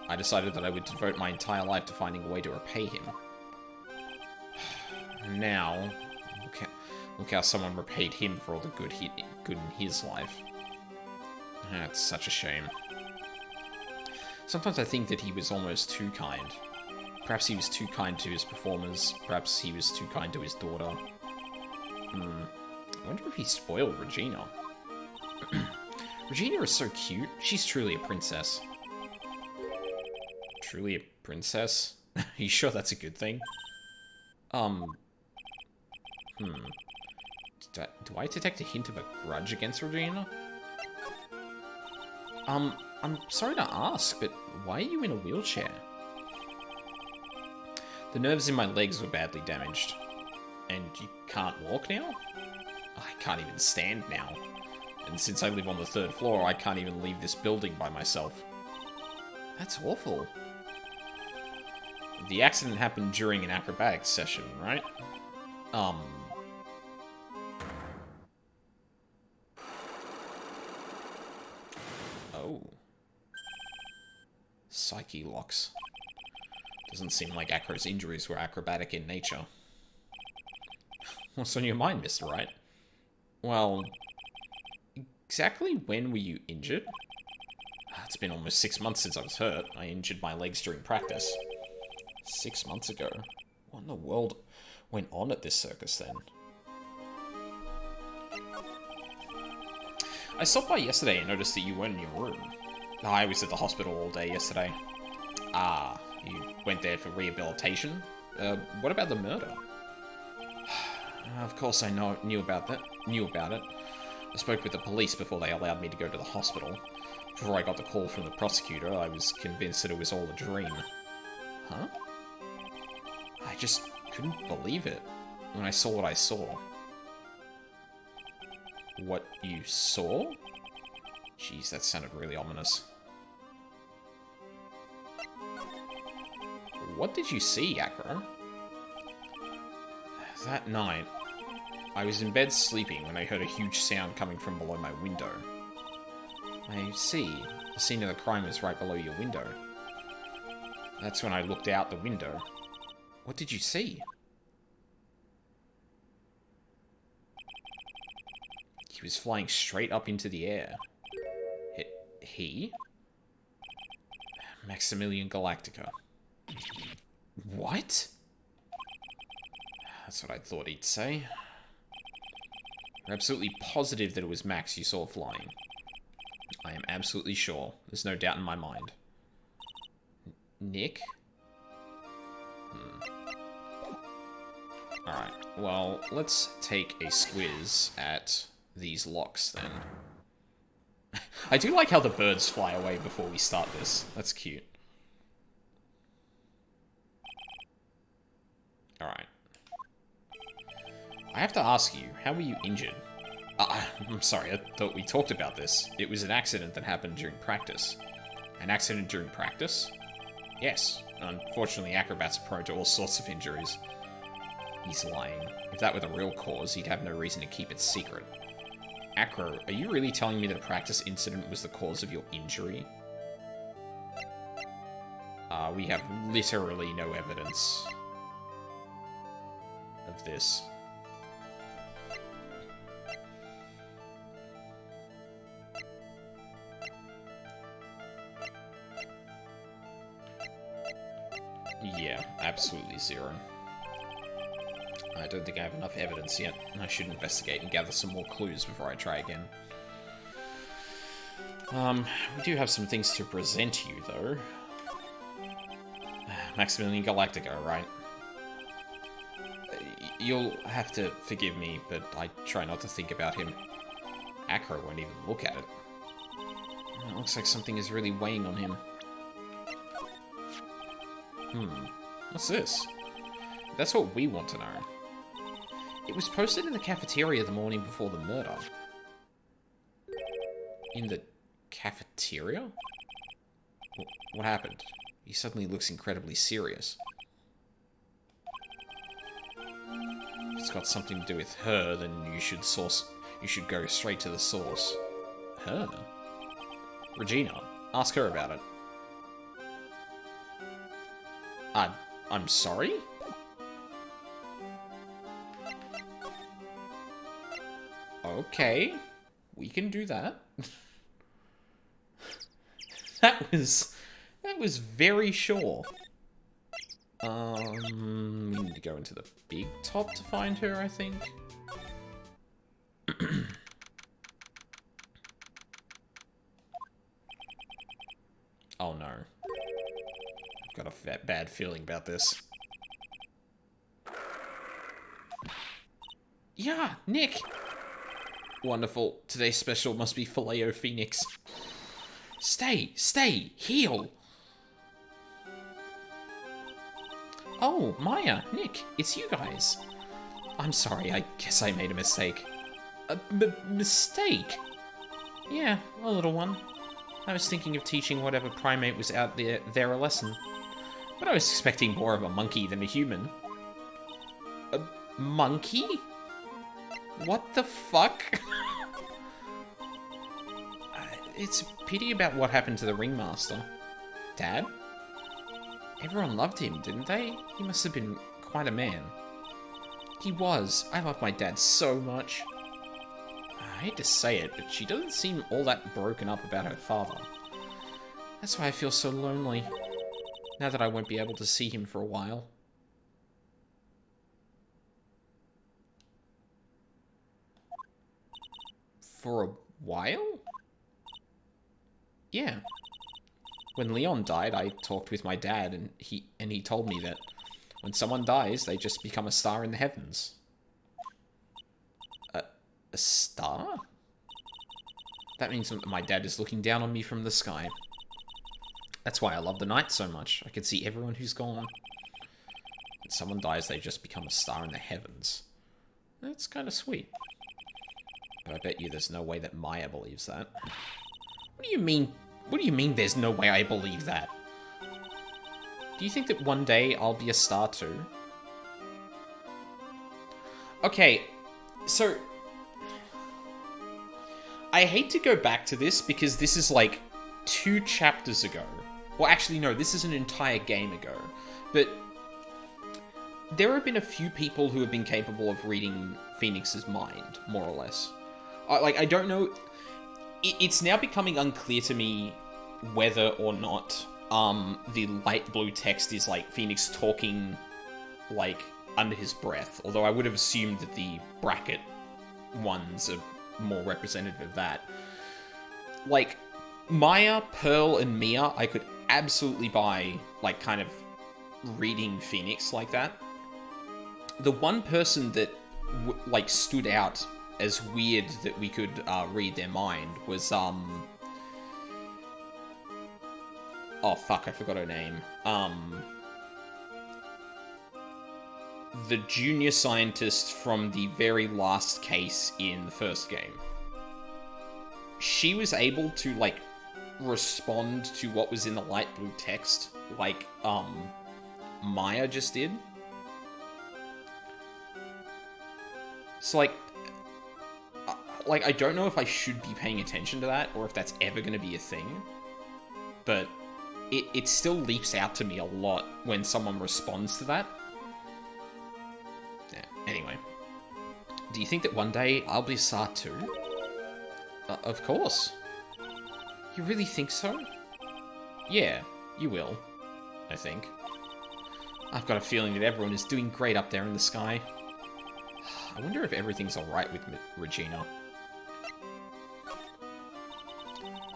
I decided that I would devote my entire life to finding a way to repay him. Now, look how someone repaid him for all the good in his life. That's such a shame. Sometimes I think that he was almost too kind. Perhaps he was too kind to his performers. Perhaps he was too kind to his daughter. I wonder if he spoiled Regina. Regina is so cute. She's truly a princess. Truly a princess? Are you sure that's a good thing? Do I detect a hint of a grudge against Regina? I'm sorry to ask, but why are you in a wheelchair? The nerves in my legs were badly damaged. And you can't walk now? I can't even stand now. And since I live on the 3rd floor, I can't even leave this building by myself. That's awful. The accident happened during an acrobatics session, right? Oh. Psyche locks. Doesn't seem like Acro's injuries were acrobatic in nature. What's on your mind, Mr. Wright? Well, exactly when were you injured? It's been almost 6 months since I was hurt. I injured my legs during practice. 6 months ago? What in the world went on at this circus then? I stopped by yesterday and noticed that you weren't in your room. I was at the hospital all day yesterday. Ah, you went there for rehabilitation? What about the murder? Of course I knew about it. I spoke with the police before they allowed me to go to the hospital. Before I got the call from the prosecutor, I was convinced that it was all a dream. Huh? I just couldn't believe it when I saw what I saw. What you saw? Jeez, that sounded really ominous. What did you see, Acro? That night, I was in bed sleeping when I heard a huge sound coming from below my window. I see. The scene of the crime was right below your window. That's when I looked out the window. What did you see? He was flying straight up into the air. He? Maximilian Galactica. What? That's what I thought he'd say. You're absolutely positive that it was Max you saw flying. I am absolutely sure. There's no doubt in my mind. Nick? Alright, well, let's take a squiz at these locks then. I do like how the birds fly away before we start this. That's cute. Alright. I have to ask you, how were you injured? I'm sorry, I thought we talked about this. It was an accident that happened during practice. An accident during practice? Yes. Unfortunately, acrobats are prone to all sorts of injuries. He's lying. If that were the real cause, he'd have no reason to keep it secret. Acro, are you really telling me that a practice incident was the cause of your injury? We have literally no evidence of this. Yeah, absolutely zero. I don't think I have enough evidence yet. I should investigate and gather some more clues before I try again. We do have some things to present you, though. Maximilian Galactico, right? You'll have to forgive me, but I try not to think about him. Acro won't even look at it. It looks like something is really weighing on him. What's this? That's what we want to know. It was posted in the cafeteria the morning before the murder. In the cafeteria? What happened? He suddenly looks incredibly serious. If it's got something to do with her, then you should go straight to the source. Her? Regina, ask her about it. I'm sorry? Okay, we can do that. That was very sure. We need to go into the big top to find her, I think. Oh no. I've got a bad feeling about this. Yeah, Nick! Wonderful. Today's special must be Filet-O-Phoenix. Stay, heal! Oh, Maya, Nick, it's you guys. I'm sorry, I guess I made a mistake. A mistake? Yeah, a little one. I was thinking of teaching whatever primate was out there a lesson. But I was expecting more of a monkey than a human. A monkey? What the fuck? It's a pity about what happened to the ringmaster. Dad? Everyone loved him, didn't they? He must have been quite a man. He was. I love my dad so much. I hate to say it, but she doesn't seem all that broken up about her father. That's why I feel so lonely, now that I won't be able to see him for a while. For a while? Yeah. When Leon died, I talked with my dad, and he told me that when someone dies, they just become a star in the heavens. A star? That means that my dad is looking down on me from the sky. That's why I love the night so much. I can see everyone who's gone. When someone dies, they just become a star in the heavens. That's kind of sweet. But I bet you there's no way that Maya believes that. What do you mean? What do you mean there's no way I believe that? Do you think that one day I'll be a star too? Okay, so I hate to go back to this because this is like 2 chapters ago. Well, actually, no, this is an entire game ago. But there have been a few people who have been capable of reading Phoenix's mind, more or less. I don't know. It's now becoming unclear to me whether or not the light blue text is like Phoenix talking like under his breath. Although I would have assumed that the bracket ones are more representative of that. Like, Maya, Pearl, and Mia, I could absolutely buy, like, kind of reading Phoenix like that. The one person that, like, stood out as weird that we could read their mind was, oh, fuck, I forgot her name. the junior scientist from the very last case in the first game. She was able to, like, respond to what was in the light blue text, like, Maya just did. So, like, I don't know if I should be paying attention to that, or if that's ever going to be a thing, but it still leaps out to me a lot when someone responds to that. Yeah, anyway. Do you think that one day I'll be Sar too? Of course. You really think so? Yeah, you will. I think. I've got a feeling that everyone is doing great up there in the sky. I wonder if everything's alright with Regina.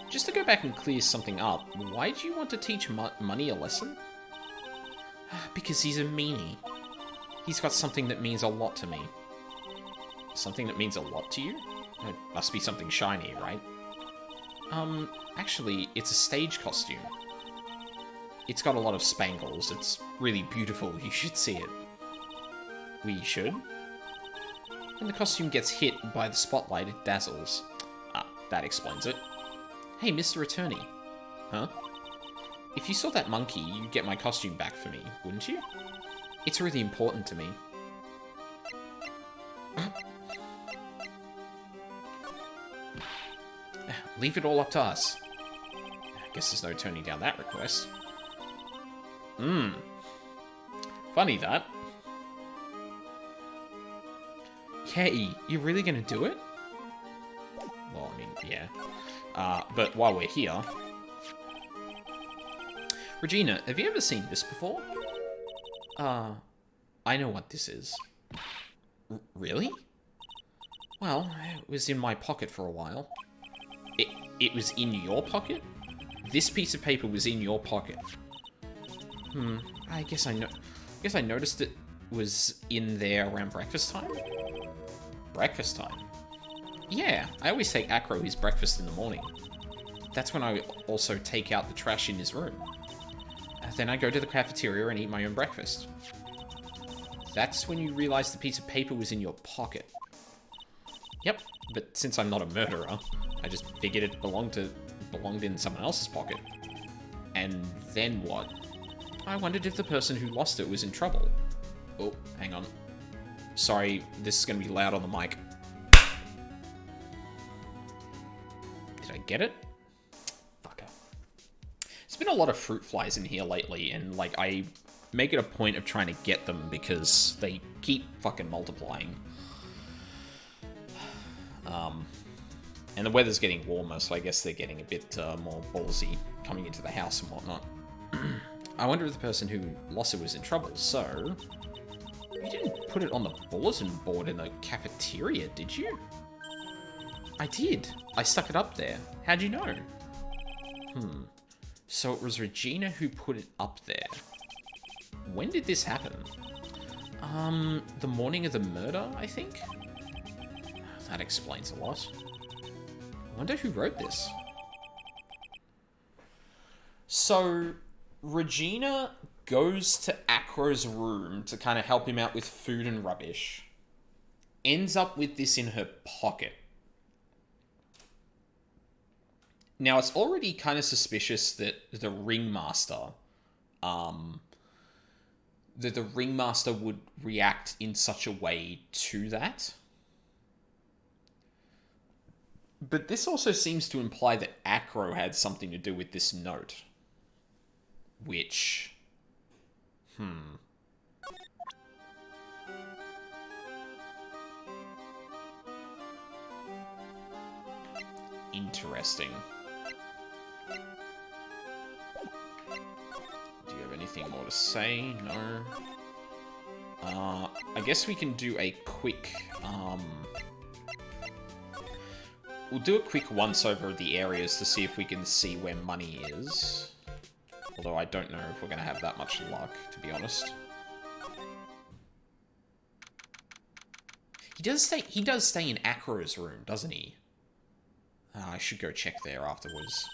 Just to go back and clear something up, why do you want to teach Money a lesson? Because he's a meanie. He's got something that means a lot to me. Something that means a lot to you? It must be something shiny, right? Actually, it's a stage costume. It's got a lot of spangles. It's really beautiful. You should see it. We should? When the costume gets hit by the spotlight, it dazzles. Ah, that explains it. Hey, Mr. Attorney. Huh? If you saw that monkey, you'd get my costume back for me, wouldn't you? It's really important to me. Leave it all up to us. I guess there's no turning down that request. Funny that. Hey, you really gonna do it? Well, I mean, yeah. But while we're here... Regina, have you ever seen this before? I know what this is. Really? Well, it was in my pocket for a while. It was in your pocket? This piece of paper was in your pocket. I guess I noticed it was in there around breakfast time? Breakfast time? Yeah, I always take Acro his breakfast in the morning. That's when I also take out the trash in his room. Then I go to the cafeteria and eat my own breakfast. That's when you realize the piece of paper was in your pocket. Yep, but since I'm not a murderer, I just figured it belonged in someone else's pocket. And then what? I wondered if the person who lost it was in trouble. Oh, hang on. Sorry, this is going to be loud on the mic. Did I get it? Fucker. There's been a lot of fruit flies in here lately, and, like, I make it a point of trying to get them because they keep fucking multiplying. And the weather's getting warmer, so I guess they're getting a bit more ballsy coming into the house and whatnot. I wonder if the person who lost it was in trouble, so... You didn't put it on the bulletin board in the cafeteria, did you? I did. I stuck it up there. How'd you know? So it was Regina who put it up there. When did this happen? The morning of the murder, I think? That explains a lot. I wonder who wrote this. So, Regina goes to Acro's room to kind of help him out with food and rubbish. Ends up with this in her pocket. Now, it's already kind of suspicious that the ringmaster, would react in such a way to that. But this also seems to imply that Acro had something to do with this note. Which... Interesting. Do you have anything more to say? No? I guess we can do a quick, we'll do a quick once-over of the areas to see if we can see where money is. Although I don't know if we're going to have that much luck, to be honest. He does stay in Acro's room, doesn't he? I should go check there afterwards.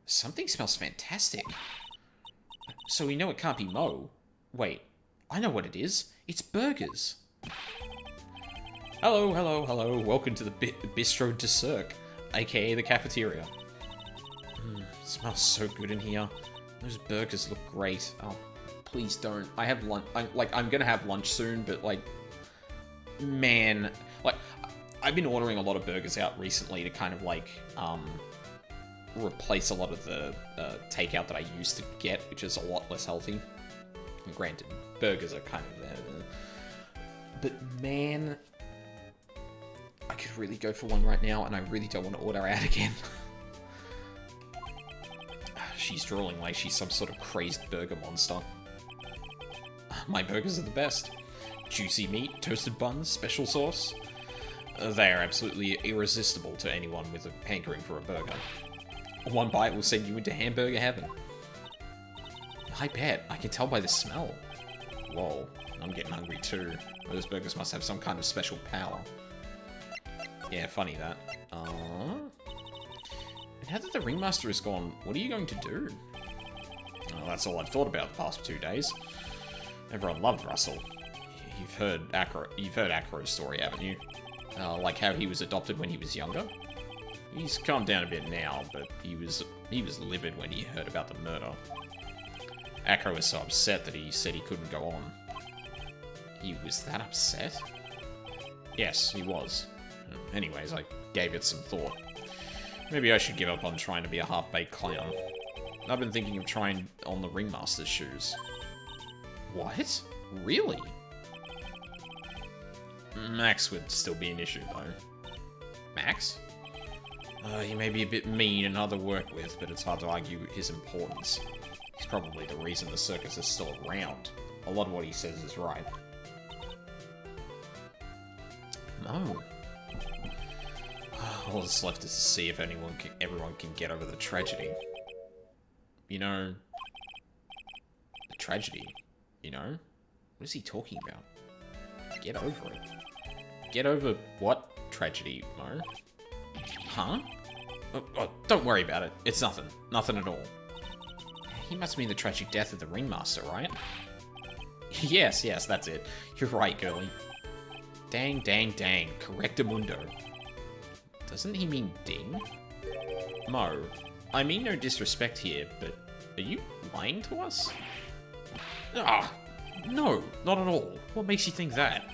Something smells fantastic. So we know it can't be Mo. Wait, I know what it is. It's burgers. Hello, hello, hello. Welcome to the Bistro de Cirque, aka the cafeteria. It smells so good in here. Those burgers look great. Oh, please don't. I have lunch. I'm gonna have lunch soon, but like, man, like, I've been ordering a lot of burgers out recently to kind of like, replace a lot of the takeout that I used to get, which is a lot less healthy. And granted, burgers are kind of there, but man, I could really go for one right now, and I really don't want to order out again. She's drooling like she's some sort of crazed burger monster. My burgers are the best. Juicy meat, toasted buns, special sauce. They are absolutely irresistible to anyone with a hankering for a burger. One bite will send you into hamburger heaven. I bet. I can tell by the smell. Whoa, I'm getting hungry too. Those burgers must have some kind of special power. Yeah, funny that. Now that the ringmaster is gone, what are you going to do? Oh, that's all I've thought about the past 2 days. Everyone loved Russell. You've heard Acro's story, haven't you? Like how he was adopted when he was younger? He's calmed down a bit now, but he was livid when he heard about the murder. Acro was so upset that he said he couldn't go on. He was that upset? Yes, he was. Anyways, I gave it some thought. Maybe I should give up on trying to be a half-baked clown. I've been thinking of trying on the ringmaster's shoes. What? Really? Max would still be an issue, though. Max? He may be a bit mean and hard to work with, but it's hard to argue his importance. He's probably the reason the circus is still around. A lot of what he says is right. No. All that's left is to see if everyone can get over the tragedy. You know... The tragedy, you know? What is he talking about? Get over it. Get over what tragedy, Mo? Huh? Oh, don't worry about it. It's nothing. Nothing at all. He must mean the tragic death of the ringmaster, right? Yes, that's it. You're right, girlie. Dang, dang, dang. Correctamundo. Doesn't he mean ding? Mo, I mean no disrespect here, but are you lying to us? Ah, no, not at all. What makes you think that?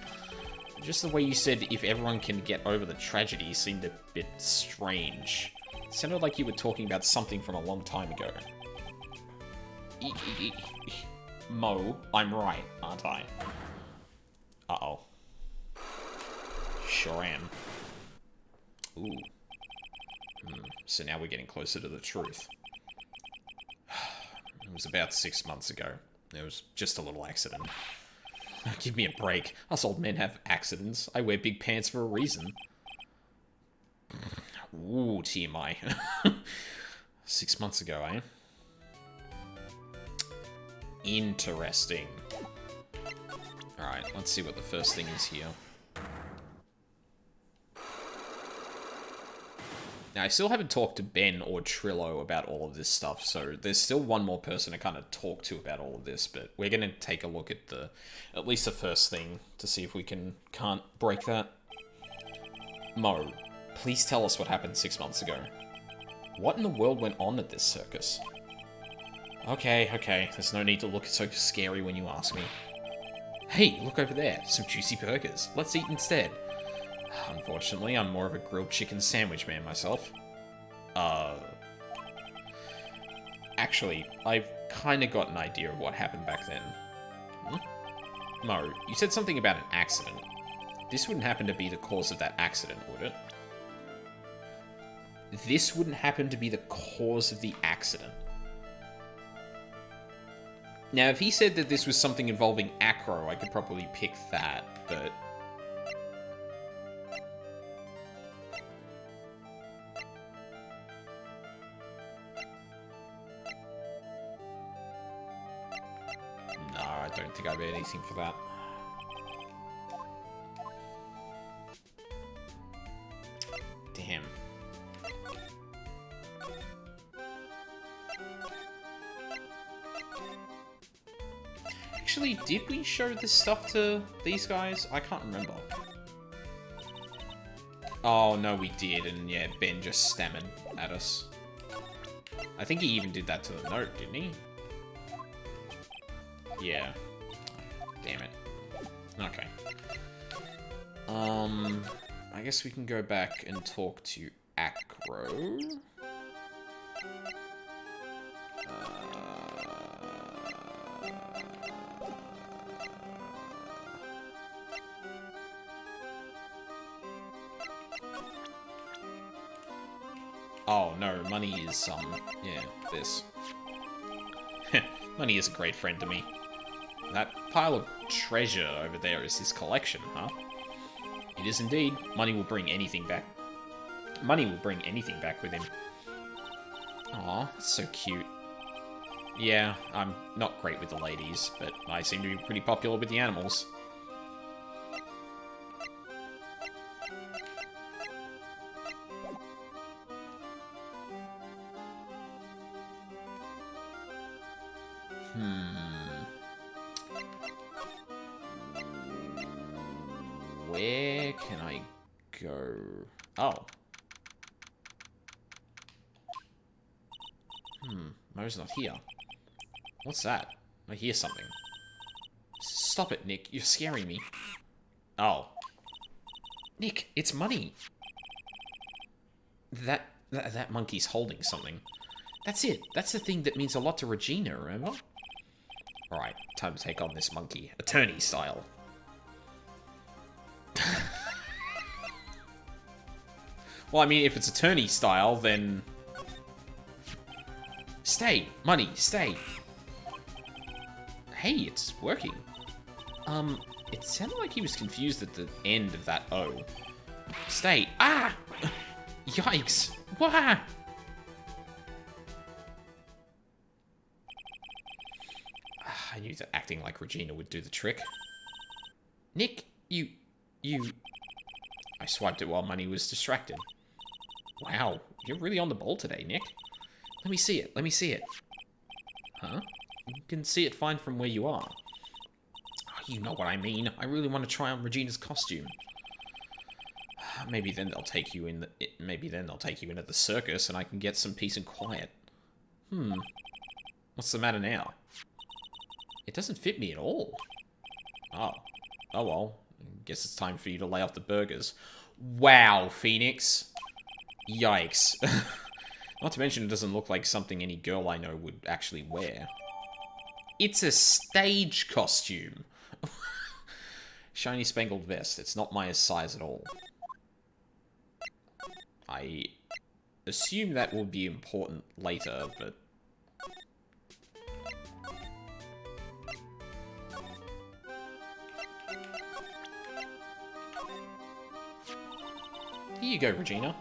Just the way you said if everyone can get over the tragedy seemed a bit strange. It sounded like you were talking about something from a long time ago. Mo, I'm right, aren't I? Uh-oh. Sure am. Ooh. So now we're getting closer to the truth. It was about 6 months ago. It was just a little accident. Give me a break. Us old men have accidents. I wear big pants for a reason. Ooh, TMI. 6 months ago, eh? Interesting. Alright, let's see what the first thing is here. Now, I still haven't talked to Ben or Trillo about all of this stuff, so there's still one more person to kind of talk to about all of this, but we're going to take a look at at least the first thing to see if we can't break that. Mo, please tell us what happened 6 months ago. What in the world went on at this circus? Okay, there's no need to look so scary when you ask me. Hey, look over there, some juicy burgers. Let's eat instead. Unfortunately, I'm more of a grilled chicken sandwich man myself. Actually, I've kind of got an idea of what happened back then. Mo, you said something about an accident. This wouldn't happen to be the cause of that accident, would it? This wouldn't happen to be the cause of the accident. Now, if he said that this was something involving Acro, I could probably pick that, but... No, I don't think I have anything for that. Damn. Actually, did we show this stuff to these guys? I can't remember. Oh, no, we did, and yeah, Ben just stammered at us. I think he even did that to the note, didn't he? Yeah. Damn it. Okay. I guess we can go back and talk to Acro. Oh, no, money is, yeah, this. Money is a great friend to me. That pile of treasure over there is his collection, huh? It is indeed. Money will bring anything back. Money will bring anything back with him. Aw, that's so cute. Yeah, I'm not great with the ladies, but I seem to be pretty popular with the animals. Where can I go? Oh. Mo's not here. What's that? I hear something. Stop it, Nick. You're scaring me. Oh. Nick, it's money. That monkey's holding something. That's it. That's the thing that means a lot to Regina, remember? Alright, time to take on this monkey. Attorney style. Well, I mean, if it's attorney style, then... Stay! Money, stay! Hey, it's working. It sounded like he was confused at the end of that O. Stay! Ah! Yikes! Wah! I knew that acting like Regina would do the trick. Nick, you... I swiped it while Money was distracted. Wow, you're really on the ball today, Nick. Let me see it, let me see it. Huh? You can see it fine from where you are. Oh, you know what I mean. I really want to try on Regina's costume. Maybe then they'll take you in maybe then they'll take you in at the circus and I can get some peace and quiet. What's the matter now? It doesn't fit me at all. Oh. Oh well. Guess it's time for you to lay off the burgers. Wow, Phoenix. Yikes. Not to mention it doesn't look like something any girl I know would actually wear. It's a stage costume. Shiny spangled vest. It's not my size at all. I assume that will be important later, but... Here you go, Regina.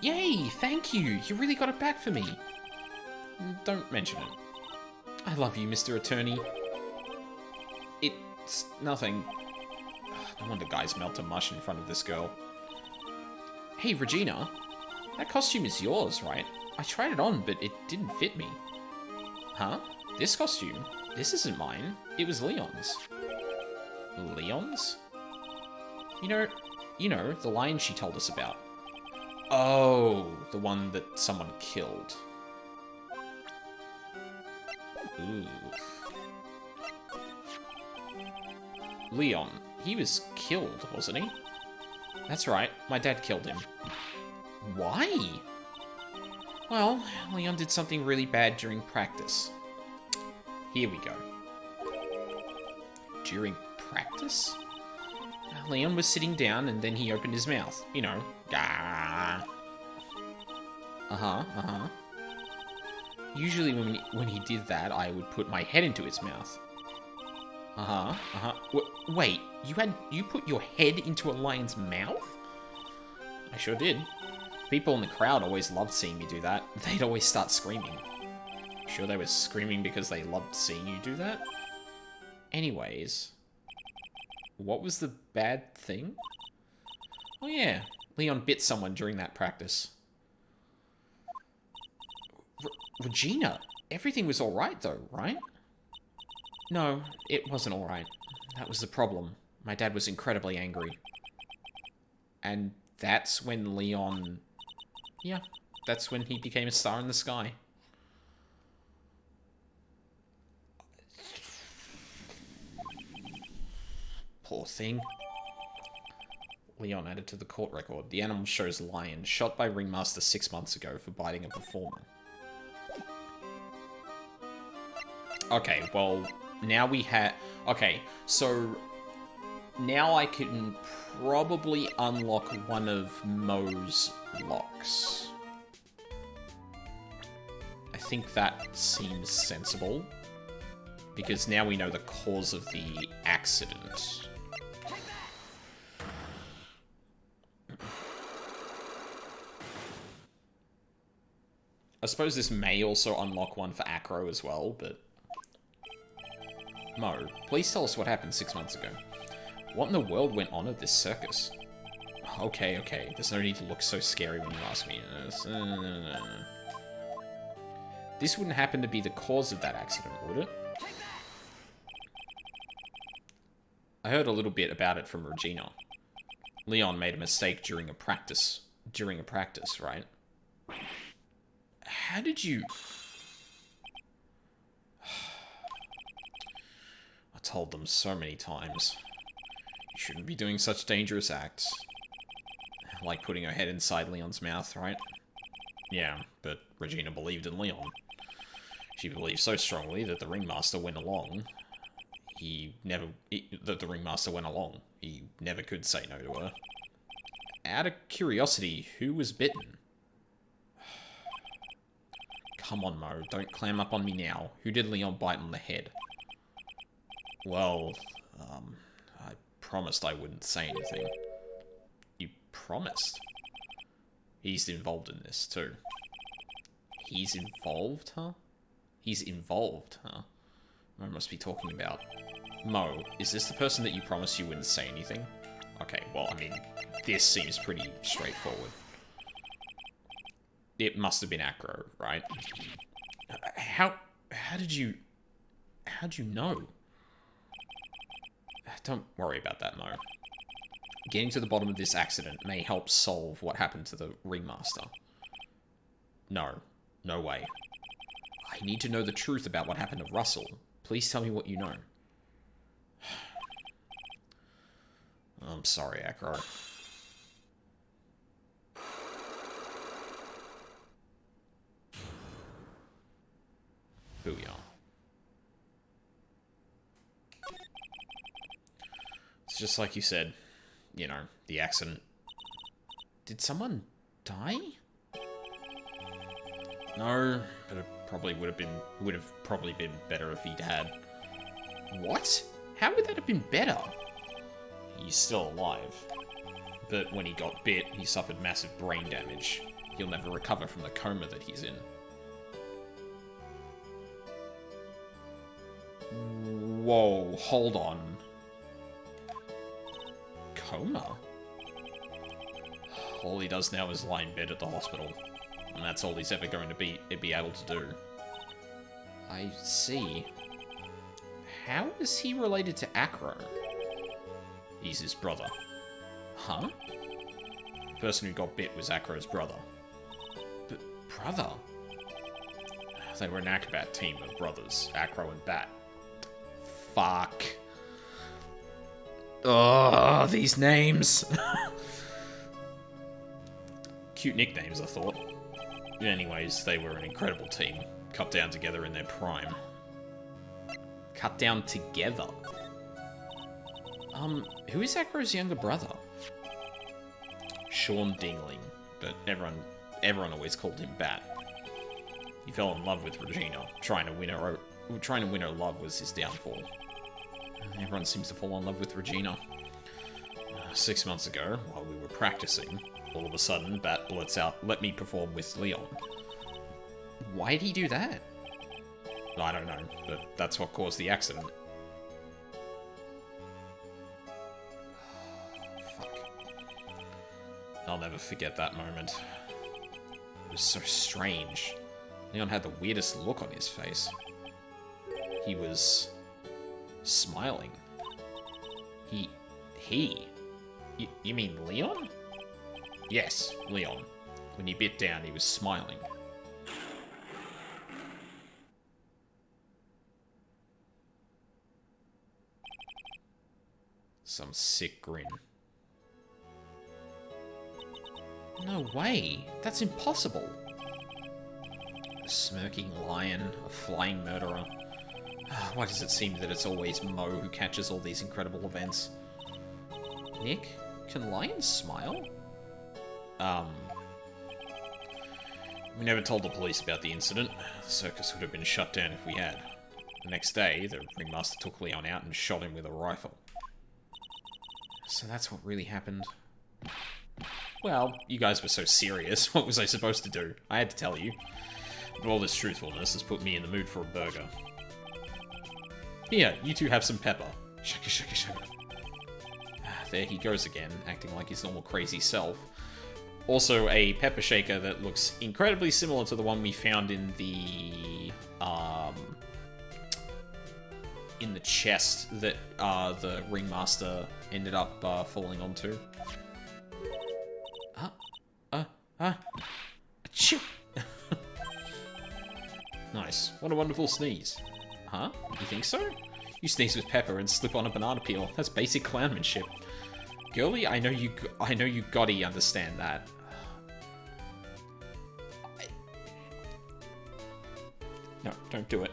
Yay, thank you. You really got it back for me. Don't mention it. I love you, Mr. Attorney. It's nothing. No wonder guys melt to mush in front of this girl. Hey, Regina. That costume is yours, right? I tried it on, but it didn't fit me. Huh? This costume? This isn't mine. It was Leon's. Leon's? You know, the line she told us about. Oh, the one that someone killed. Ooh. Leon, he was killed, wasn't he? That's right, my dad killed him. Why? Well, Leon did something really bad during practice. Here we go. During practice? Leon was sitting down and then he opened his mouth. You know, gah. Usually when he did that, I would put my head into his mouth. Wait, you put your head into a lion's mouth? I sure did. People in the crowd always loved seeing me do that. They'd always start screaming. Sure they were screaming because they loved seeing you do that? Anyways... What was the bad thing? Oh yeah, Leon bit someone during that practice. Regina, everything was alright though, right? No, it wasn't alright. That was the problem. My dad was incredibly angry. And that's when Leon... Yeah, that's when he became a star in the sky. Poor thing. Leon added to the court record. The animal shows lion, shot by Ringmaster 6 months ago for biting a performer. Okay, well, now we have... Okay, so... Now I can probably unlock one of Mo's locks. I think that seems sensible. Because now we know the cause of the accident. I suppose this may also unlock one for Acro as well, but... Mo, please tell us what happened 6 months ago. What in the world went on at this circus? Okay, okay. There's no need to look so scary when you ask me. This wouldn't happen to be the cause of that accident, would it? I heard a little bit about it from Regina. Leon made a mistake during a practice. Right? How did you... I told them so many times. You shouldn't be doing such dangerous acts. Like putting her head inside Leon's mouth, right? Yeah, but Regina believed in Leon. She believed so strongly that the Ringmaster went along. He never could say no to her. Out of curiosity, who was bitten? Come on, Mo, don't clam up on me now. Who did Leon bite on the head? Well, I promised I wouldn't say anything. You promised? He's involved in this, too. He's involved, huh? He's involved, huh? I must be talking about. Mo, is this the person that you promised you wouldn't say anything? Okay, well, I mean, this seems pretty straightforward. It must have been Acro, right? How'd you know? Don't worry about that, Mo. Getting to the bottom of this accident may help solve what happened to the Ringmaster. No. No way. I need to know the truth about what happened to Russell. Please tell me what you know. I'm sorry, Acro. Booyah. It's just like you said. You know, the accident. Did someone die? No, but it probably would have probably been better if he'd had. What? How would that have been better? He's still alive. But when he got bit, he suffered massive brain damage. He'll never recover from the coma that he's in. Whoa, hold on. Coma? All he does now is lie in bed at the hospital. And that's all he's ever going to be able to do. I see. How is he related to Acro? He's his brother. Huh? The person who got bit was Acro's brother. But brother? They were an acrobat team of brothers, Acro and Bat. Fuck. Oh, these names. Cute nicknames, I thought. Anyways, they were an incredible team. Cut down together in their prime. Cut down together? Who is Acro's younger brother? Sean Dingling, but everyone always called him Bat. He fell in love with Regina. Trying to win her love was his downfall. Everyone seems to fall in love with Regina. 6 months ago, while we were practicing, all of a sudden, Bat blurts out, "Let me perform with Leon." Why'd he do that? I don't know, but that's what caused the accident. Fuck. I'll never forget that moment. It was so strange. Leon had the weirdest look on his face. He was Smiling. He? You mean Leon? Yes, Leon. When he bit down, he was smiling. Some sick grin. No way. That's impossible. A smirking lion, a flying murderer. Why does it seem that it's always Mo who catches all these incredible events? Nick, can lions smile? We never told the police about the incident. The circus would have been shut down if we had. The next day, the ringmaster took Leon out and shot him with a rifle. So that's what really happened. Well, you guys were so serious. What was I supposed to do? I had to tell you. But all this truthfulness has put me in the mood for a burger. Here, you two have some pepper. Shaka shaka shaka. There he goes again, acting like his normal crazy self. Also, a pepper shaker that looks incredibly similar to the one we found in the chest that the ringmaster ended up falling onto. Achoo! Nice. What a wonderful sneeze. Huh? You think so? You sneeze with pepper and slip on a banana peel. That's basic clownmanship. Girlie, I know you gotta understand that. No, don't do it.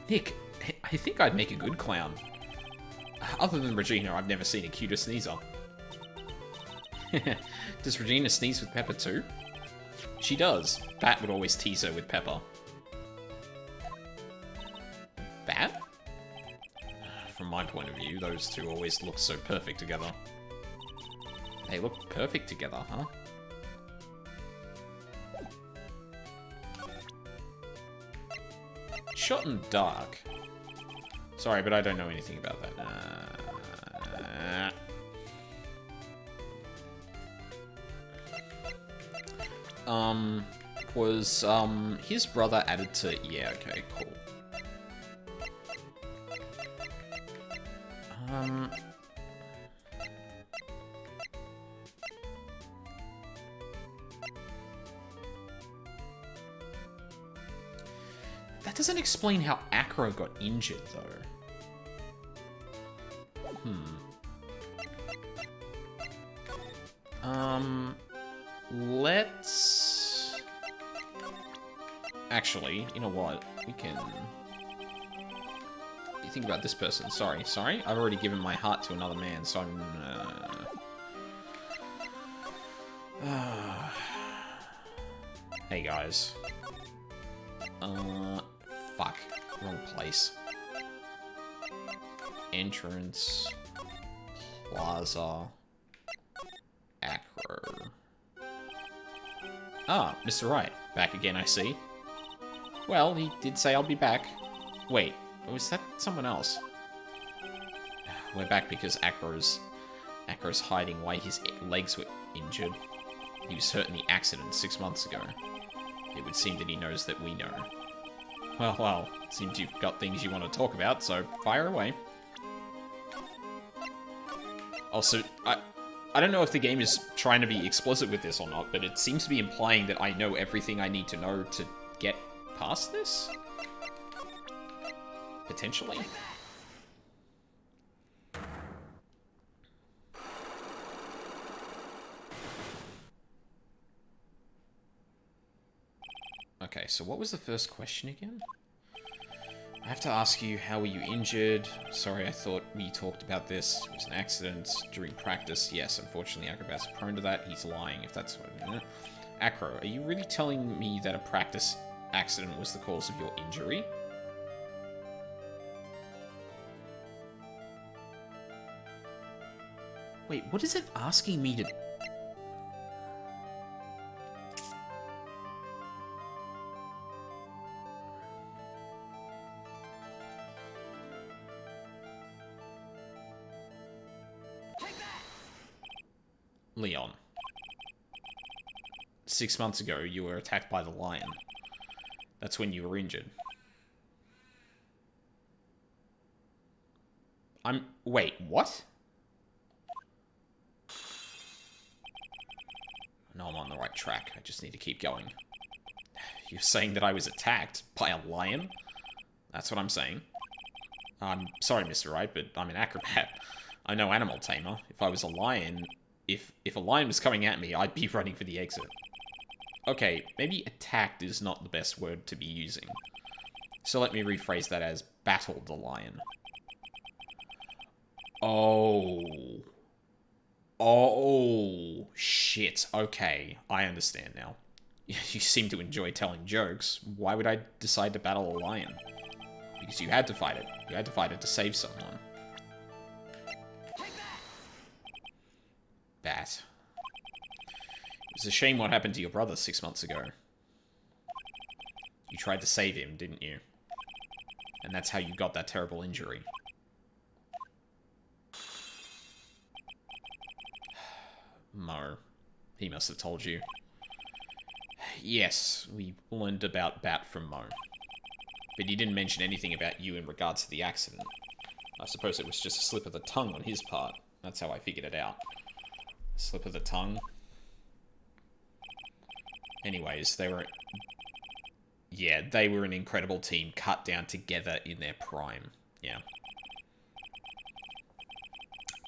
Nick, I think I'd make a good clown. Other than Regina, I've never seen a cuter sneezer. Does Regina sneeze with pepper too? She does. Bat would always tease her with pepper. Bat? From my point of view, those two always look so perfect together. They look perfect together, huh? Shot in dark. Sorry, but I don't know anything about that. Was, his brother added to... Yeah, okay, cool. That doesn't explain how Acro got injured, though. Let's... Actually, you know what? We can... What do you think about this person? Sorry. I've already given my heart to another man, so I'm... Hey, guys. Fuck. Wrong place. Entrance. Plaza. Acro. Ah, Mr. Wright. Back again, I see. Well, he did say I'll be back. Wait, was that someone else? We're back because Acro's hiding why his legs were injured. He was hurt in the accident 6 months ago. It would seem that he knows that we know. Well, it seems you've got things you want to talk about, so fire away. Also, I don't know if the game is trying to be explicit with this or not, but it seems to be implying that I know everything I need to know to get past this? Potentially? Okay, so what was the first question again? I have to ask you, how were you injured? Sorry, I thought we talked about this. It was an accident during practice. Yes, unfortunately, Acrobat's prone to that. He's lying, if that's what it is. Acro, are you really telling me that a practice accident was the cause of your injury? Wait, what is it asking me to... Leon. 6 months ago, you were attacked by the lion. That's when you were injured. Wait, what? No, I'm on the right track. I just need to keep going. You're saying that I was attacked by a lion? That's what I'm saying. I'm sorry, Mr. Wright, but I'm an acrobat. I'm no animal tamer. If I was a lion, if a lion was coming at me, I'd be running for the exit. Okay, maybe attacked is not the best word to be using. So let me rephrase that as battled the lion. Oh. Oh, shit. Okay, I understand now. You seem to enjoy telling jokes. Why would I decide to battle a lion? Because you had to fight it. You had to fight it to save someone. Bat. It was a shame what happened to your brother 6 months ago. You tried to save him, didn't you? And that's how you got that terrible injury. Mo. He must have told you. Yes, we learned about Bat from Mo. But he didn't mention anything about you in regards to the accident. I suppose it was just a slip of the tongue on his part. That's how I figured it out. Slip of the tongue. Anyways, they were... Yeah, they were an incredible team cut down together in their prime. Yeah.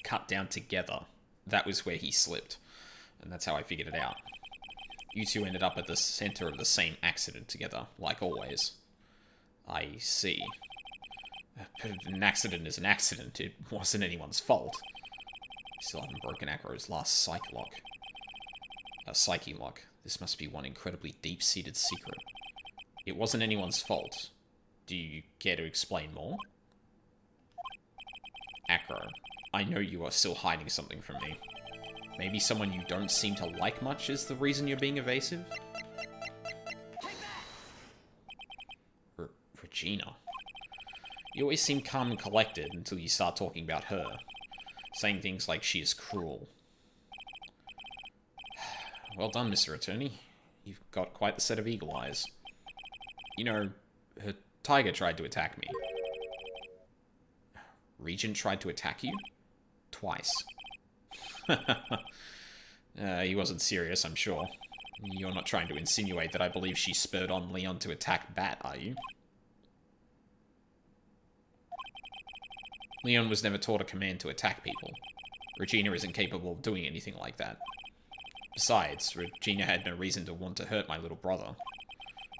Cut down together. That was where he slipped. And that's how I figured it out. You two ended up at the center of the same accident together, like always. I see. But an accident is an accident. It wasn't anyone's fault. Still haven't broken Acro's last psyche lock. This must be one incredibly deep-seated secret. It wasn't anyone's fault. Do you care to explain more? Acro, I know you are still hiding something from me. Maybe someone you don't seem to like much is the reason you're being evasive? Regina. You always seem calm and collected until you start talking about her. Saying things like she is cruel. Well done, Mr. Attorney. You've got quite the set of eagle eyes. You know, her tiger tried to attack me. Regent tried to attack you? Twice. He wasn't serious, I'm sure. You're not trying to insinuate that I believe she spurred on Leon to attack Bat, are you? Leon was never taught a command to attack people. Regina isn't capable of doing anything like that. Besides, Regina had no reason to want to hurt my little brother.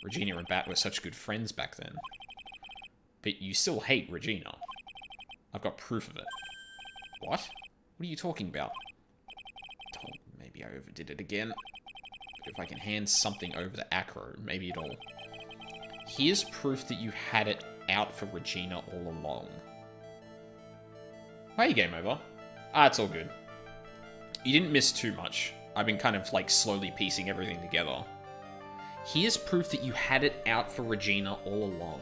Regina and Bat were such good friends back then. But you still hate Regina. I've got proof of it. What? What are you talking about? Oh, maybe I overdid it again. But if I can hand something over to Acro, maybe it'll... Here's proof that you had it out for Regina all along. Hey, game over. Ah, it's all good. You didn't miss too much. I've been kind of, like, slowly piecing everything together. Here's proof that you had it out for Regina all along.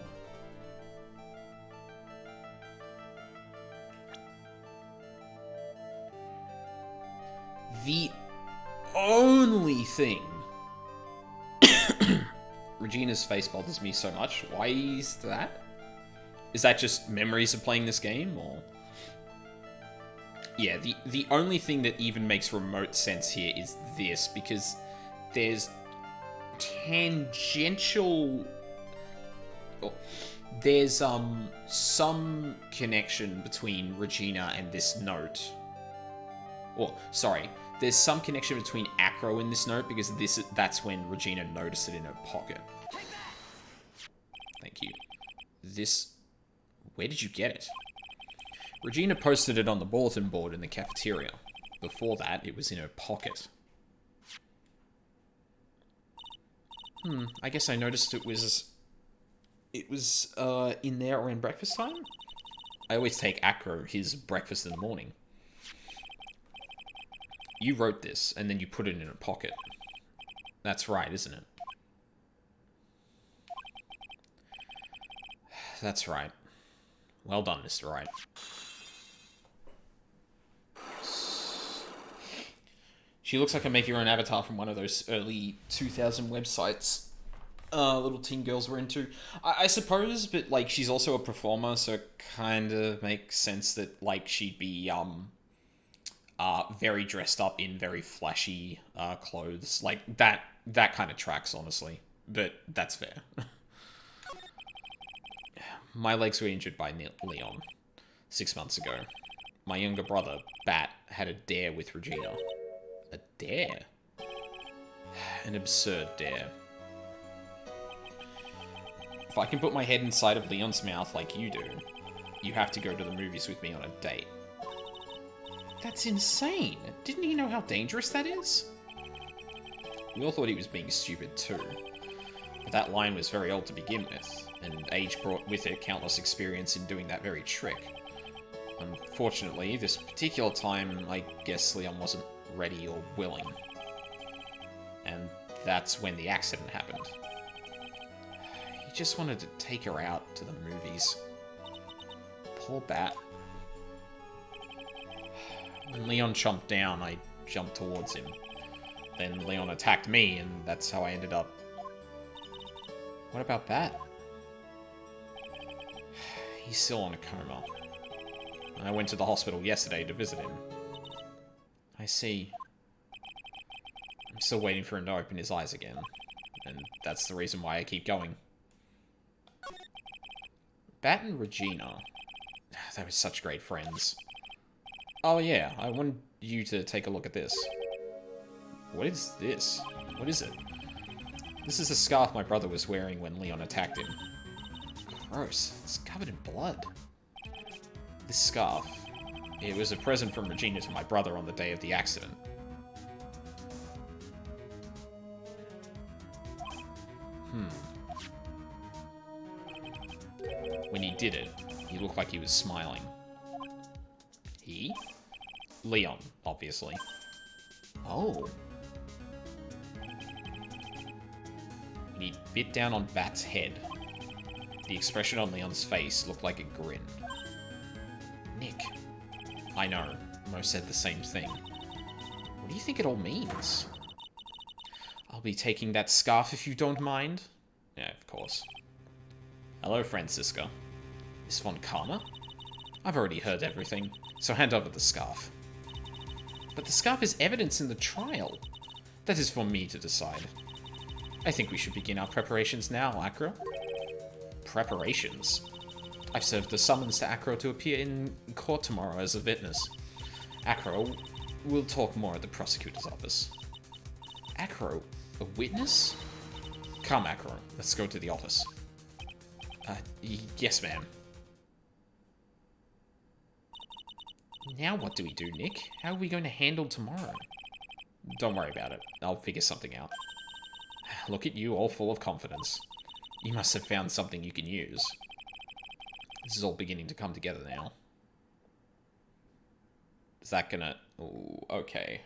The only thing... Regina's face bothers me so much. Why is that? Is that just memories of playing this game, or... Yeah, the only thing that even makes remote sense here is this, because there's tangential... Oh, there's, some connection between Regina and this note. Or, sorry, there's some connection between Acro and this note, because that's when Regina noticed it in her pocket. Thank you. This... Where did you get it? Regina posted it on the bulletin board in the cafeteria. Before that, it was in her pocket. I guess I noticed it was in there around breakfast time? I always take Acro his breakfast in the morning. You wrote this, and then you put it in a pocket. That's right, isn't it? That's right. Well done, Mr. Wright. She looks like a make-your-own avatar from one of those early 2000 websites. little teen girls were into. I suppose, but like she's also a performer, so it kind of makes sense that like she'd be very dressed up in very flashy clothes. Like that kind of tracks, honestly. But that's fair. My legs were injured by Leon 6 months ago. My younger brother, Bat, had a dare with Regina. A dare? An absurd dare. If I can put my head inside of Leon's mouth like you do, you have to go to the movies with me on a date. That's insane. Didn't he know how dangerous that is? We all thought he was being stupid too. But that line was very old to begin with, and age brought with it countless experience in doing that very trick. Unfortunately, this particular time, I guess Leon wasn't ready or willing. And that's when the accident happened. He just wanted to take her out to the movies. Poor Bat. When Leon chomped down, I jumped towards him. Then Leon attacked me, and that's how I ended up... What about Bat? He's still in a coma. I went to the hospital yesterday to visit him. I see. I'm still waiting for him to open his eyes again. And that's the reason why I keep going. Bat and Regina. They were such great friends. Oh yeah, I wanted you to take a look at this. What is this? What is it? This is the scarf my brother was wearing when Leon attacked him. Gross. It's covered in blood. This scarf. It was a present from Regina to my brother on the day of the accident. When he did it, he looked like he was smiling. He? Leon, obviously. Oh. When he bit down on Bat's head, the expression on Leon's face looked like a grin. Nick. I know. Mo said the same thing. What do you think it all means? I'll be taking that scarf if you don't mind. Yeah, of course. Hello, Francisca. Miss Von Karma? I've already heard everything, so hand over the scarf. But the scarf is evidence in the trial. That is for me to decide. I think we should begin our preparations now, Acro. Preparations? I've served the summons to Acro to appear in court tomorrow as a witness. Acro, we'll talk more at the prosecutor's office. Acro? A witness? Come, Acro. Let's go to the office. Yes, ma'am. Now what do we do, Nick? How are we going to handle tomorrow? Don't worry about it. I'll figure something out. Look at you, all full of confidence. You must have found something you can use. This is all beginning to come together now. Is that gonna... Ooh, okay.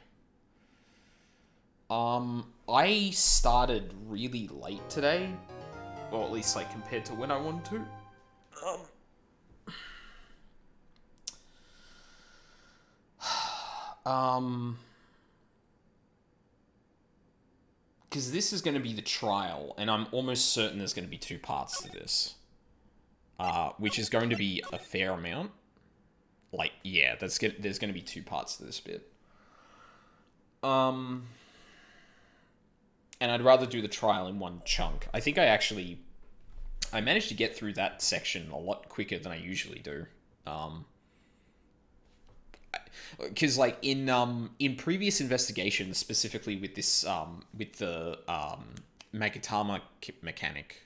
I started really late today. Or at least, like, compared to when I wanted to. Because this is going to be the trial, and I'm almost certain there's going to be 2 parts to this. Which is going to be a fair amount. Like, yeah, there's going to be 2 parts to this bit. And I'd rather do the trial in one chunk. I think I managed to get through that section a lot quicker than I usually do. Because like in previous investigations, specifically with this with the Magatama mechanic,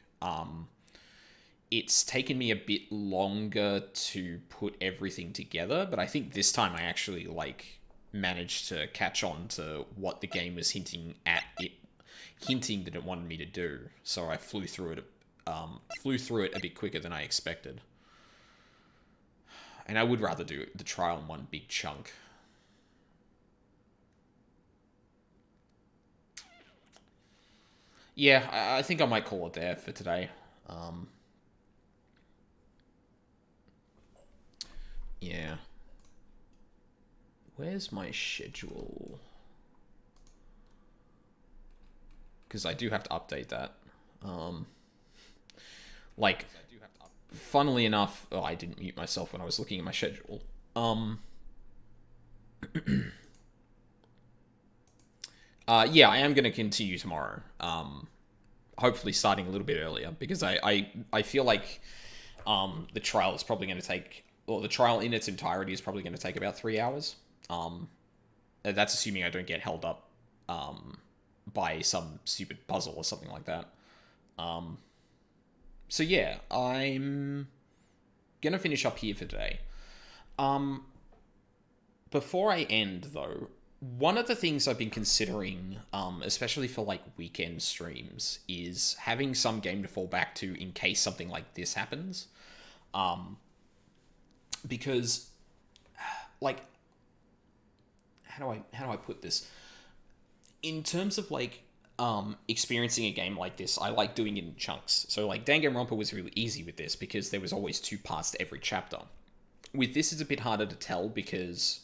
it's taken me a bit longer to put everything together. But I think this time I actually like managed to catch on to what the game was hinting that it wanted me to do. So I flew through it a bit quicker than I expected. And I would rather do the trial in one big chunk. Yeah, I think I might call it there for today. Yeah. Where's my schedule? Because I do have to update that. Um, like, funnily enough, oh, I didn't mute myself when I was looking at my schedule. Yeah, I am going to continue tomorrow. Hopefully starting a little bit earlier because I feel like the trial is probably going to take, or the trial in its entirety is probably going to take about 3 hours. Um, that's assuming I don't get held up by some stupid puzzle or something like that. Um, so yeah, I'm gonna finish up here for today. Um, Before I end though, one of the things I've been considering, especially for like weekend streams, is having some game to fall back to in case something like this happens. Um, because like how do I put this? In terms of like experiencing a game like this, I like doing it in chunks. So like Danganronpa was really easy with this because there was always two parts to every chapter. With this, it's a bit harder to tell because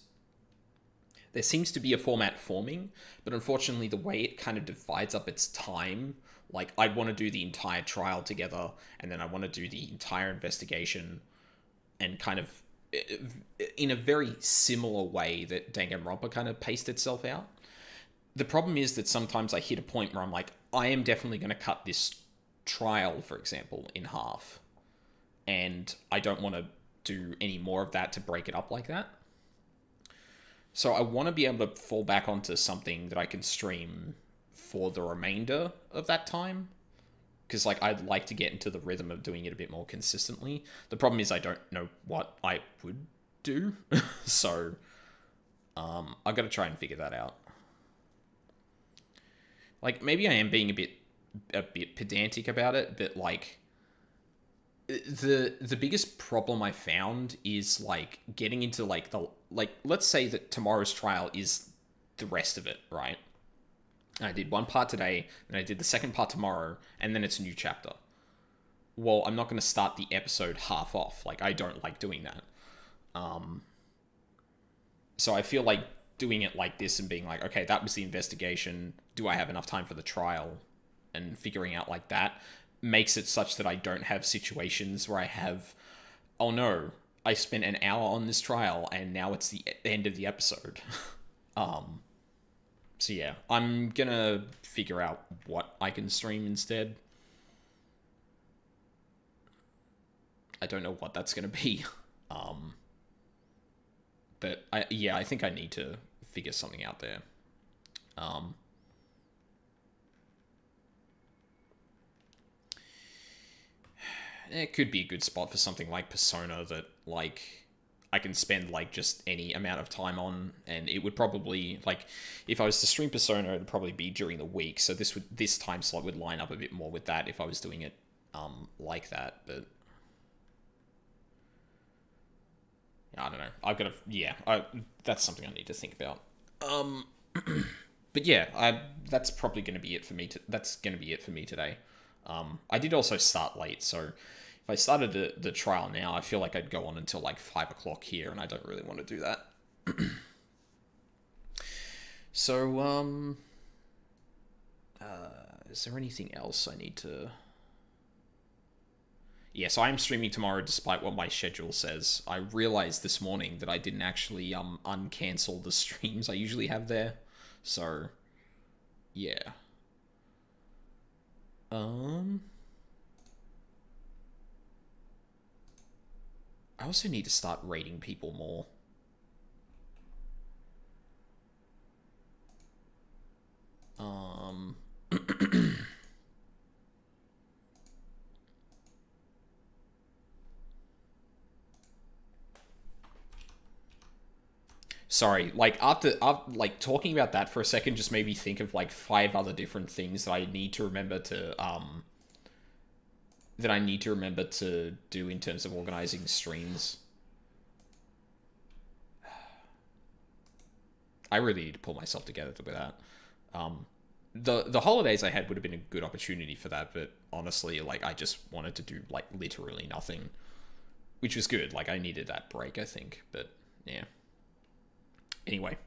there seems to be a format forming, but unfortunately, the way it kind of divides up its time, like I'd want to do the entire trial together, and then I want to do the entire investigation, and kind of in a very similar way that Danganronpa kind of paced itself out. The problem is that sometimes I hit a point where I'm like, I am definitely going to cut this trial, for example, in half, and I don't want to do any more of that to break it up like that. So I want to be able to fall back onto something that I can stream for the remainder of that time. Because like I'd like to get into the rhythm of doing it a bit more consistently. The problem is I don't know what I would do. So I've got to try and figure that out. Like maybe I am being a bit pedantic about it, but like the biggest problem I found is like getting into like the like let's say that tomorrow's trial is the rest of it, right? I did one part today, and I did the second part tomorrow, and then it's a new chapter. Well, I'm not going to start the episode half off. Like I don't like doing that. Um, so I feel like doing it like this and being like, okay, that was the investigation. Do I have enough time for the trial? And figuring out like that makes it such that I don't have situations where I have, oh no, I spent an hour on this trial and now it's the end of the episode. um, so yeah, I'm gonna figure out what I can stream instead. I don't know what that's gonna be. Um, but I think I need to figure something out there. Um, it could be a good spot for something like Persona that like I can spend like just any amount of time on, and it would probably like if I was to stream Persona, it'd probably be during the week. So this time slot would line up a bit more with that if I was doing it like that. But I don't know. I've got to that's something I need to think about. Um, but yeah, that's probably going to be it for me. That's going to be it for me today. I did also start late, so if I started the trial now, I feel like I'd go on until like 5 o'clock here, and I don't really want to do that. So, is there anything else I need to? Yes, I am streaming tomorrow despite what my schedule says. I realized this morning that I didn't actually uncancel the streams I usually have there. So, yeah. Um I also need to start rating people more. Um Sorry, like after like talking about that for a second just made me think of like five other different things that I need to remember to do in terms of organizing streams. I really need to pull myself together with that. Um, the holidays I had would have been a good opportunity for that, but honestly, like I just wanted to do like literally nothing, which was good. Like I needed that break, I think. But yeah. Anyway,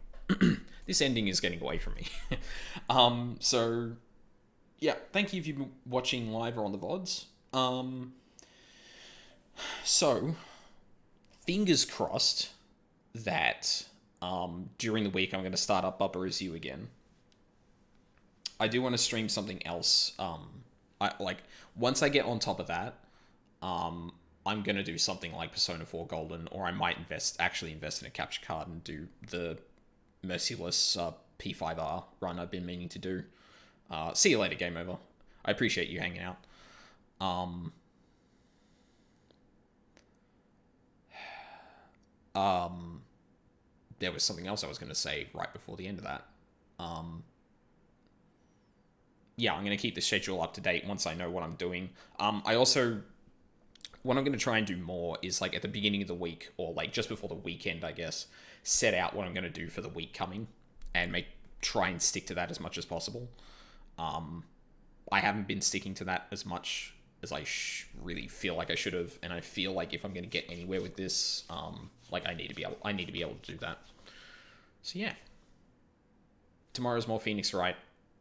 this ending is getting away from me. So Yeah, thank you if you've been watching live or on the VODs. So, fingers crossed that during the week I'm going to start up Bubba Is You again. I do want to stream something else. Once I get on top of that, um, I'm gonna do something like Persona 4 Golden, or I might actually invest in a capture card and do the merciless P5R run I've been meaning to do. See you later, game over. I appreciate you hanging out. Um, um, there was something else I was gonna say right before the end of that. Um, yeah, I'm gonna keep the schedule up to date once I know what I'm doing. I also what I'm going to try and do more is like at the beginning of the week or like just before the weekend, I guess, set out what I'm going to do for the week coming and try and stick to that as much as possible. Um, I haven't been sticking to that as much as I really feel like I should have, and I feel like if I'm going to get anywhere with this, like I need to be able to do that. So yeah, tomorrow's more Phoenix Wright.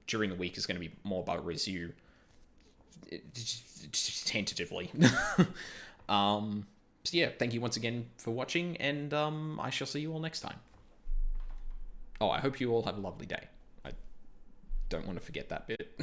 During the week is going to be more about Resu, tentatively. So yeah, thank you once again for watching, and I shall see you all next time. Oh, I hope you all have a lovely day. I don't want to forget that bit.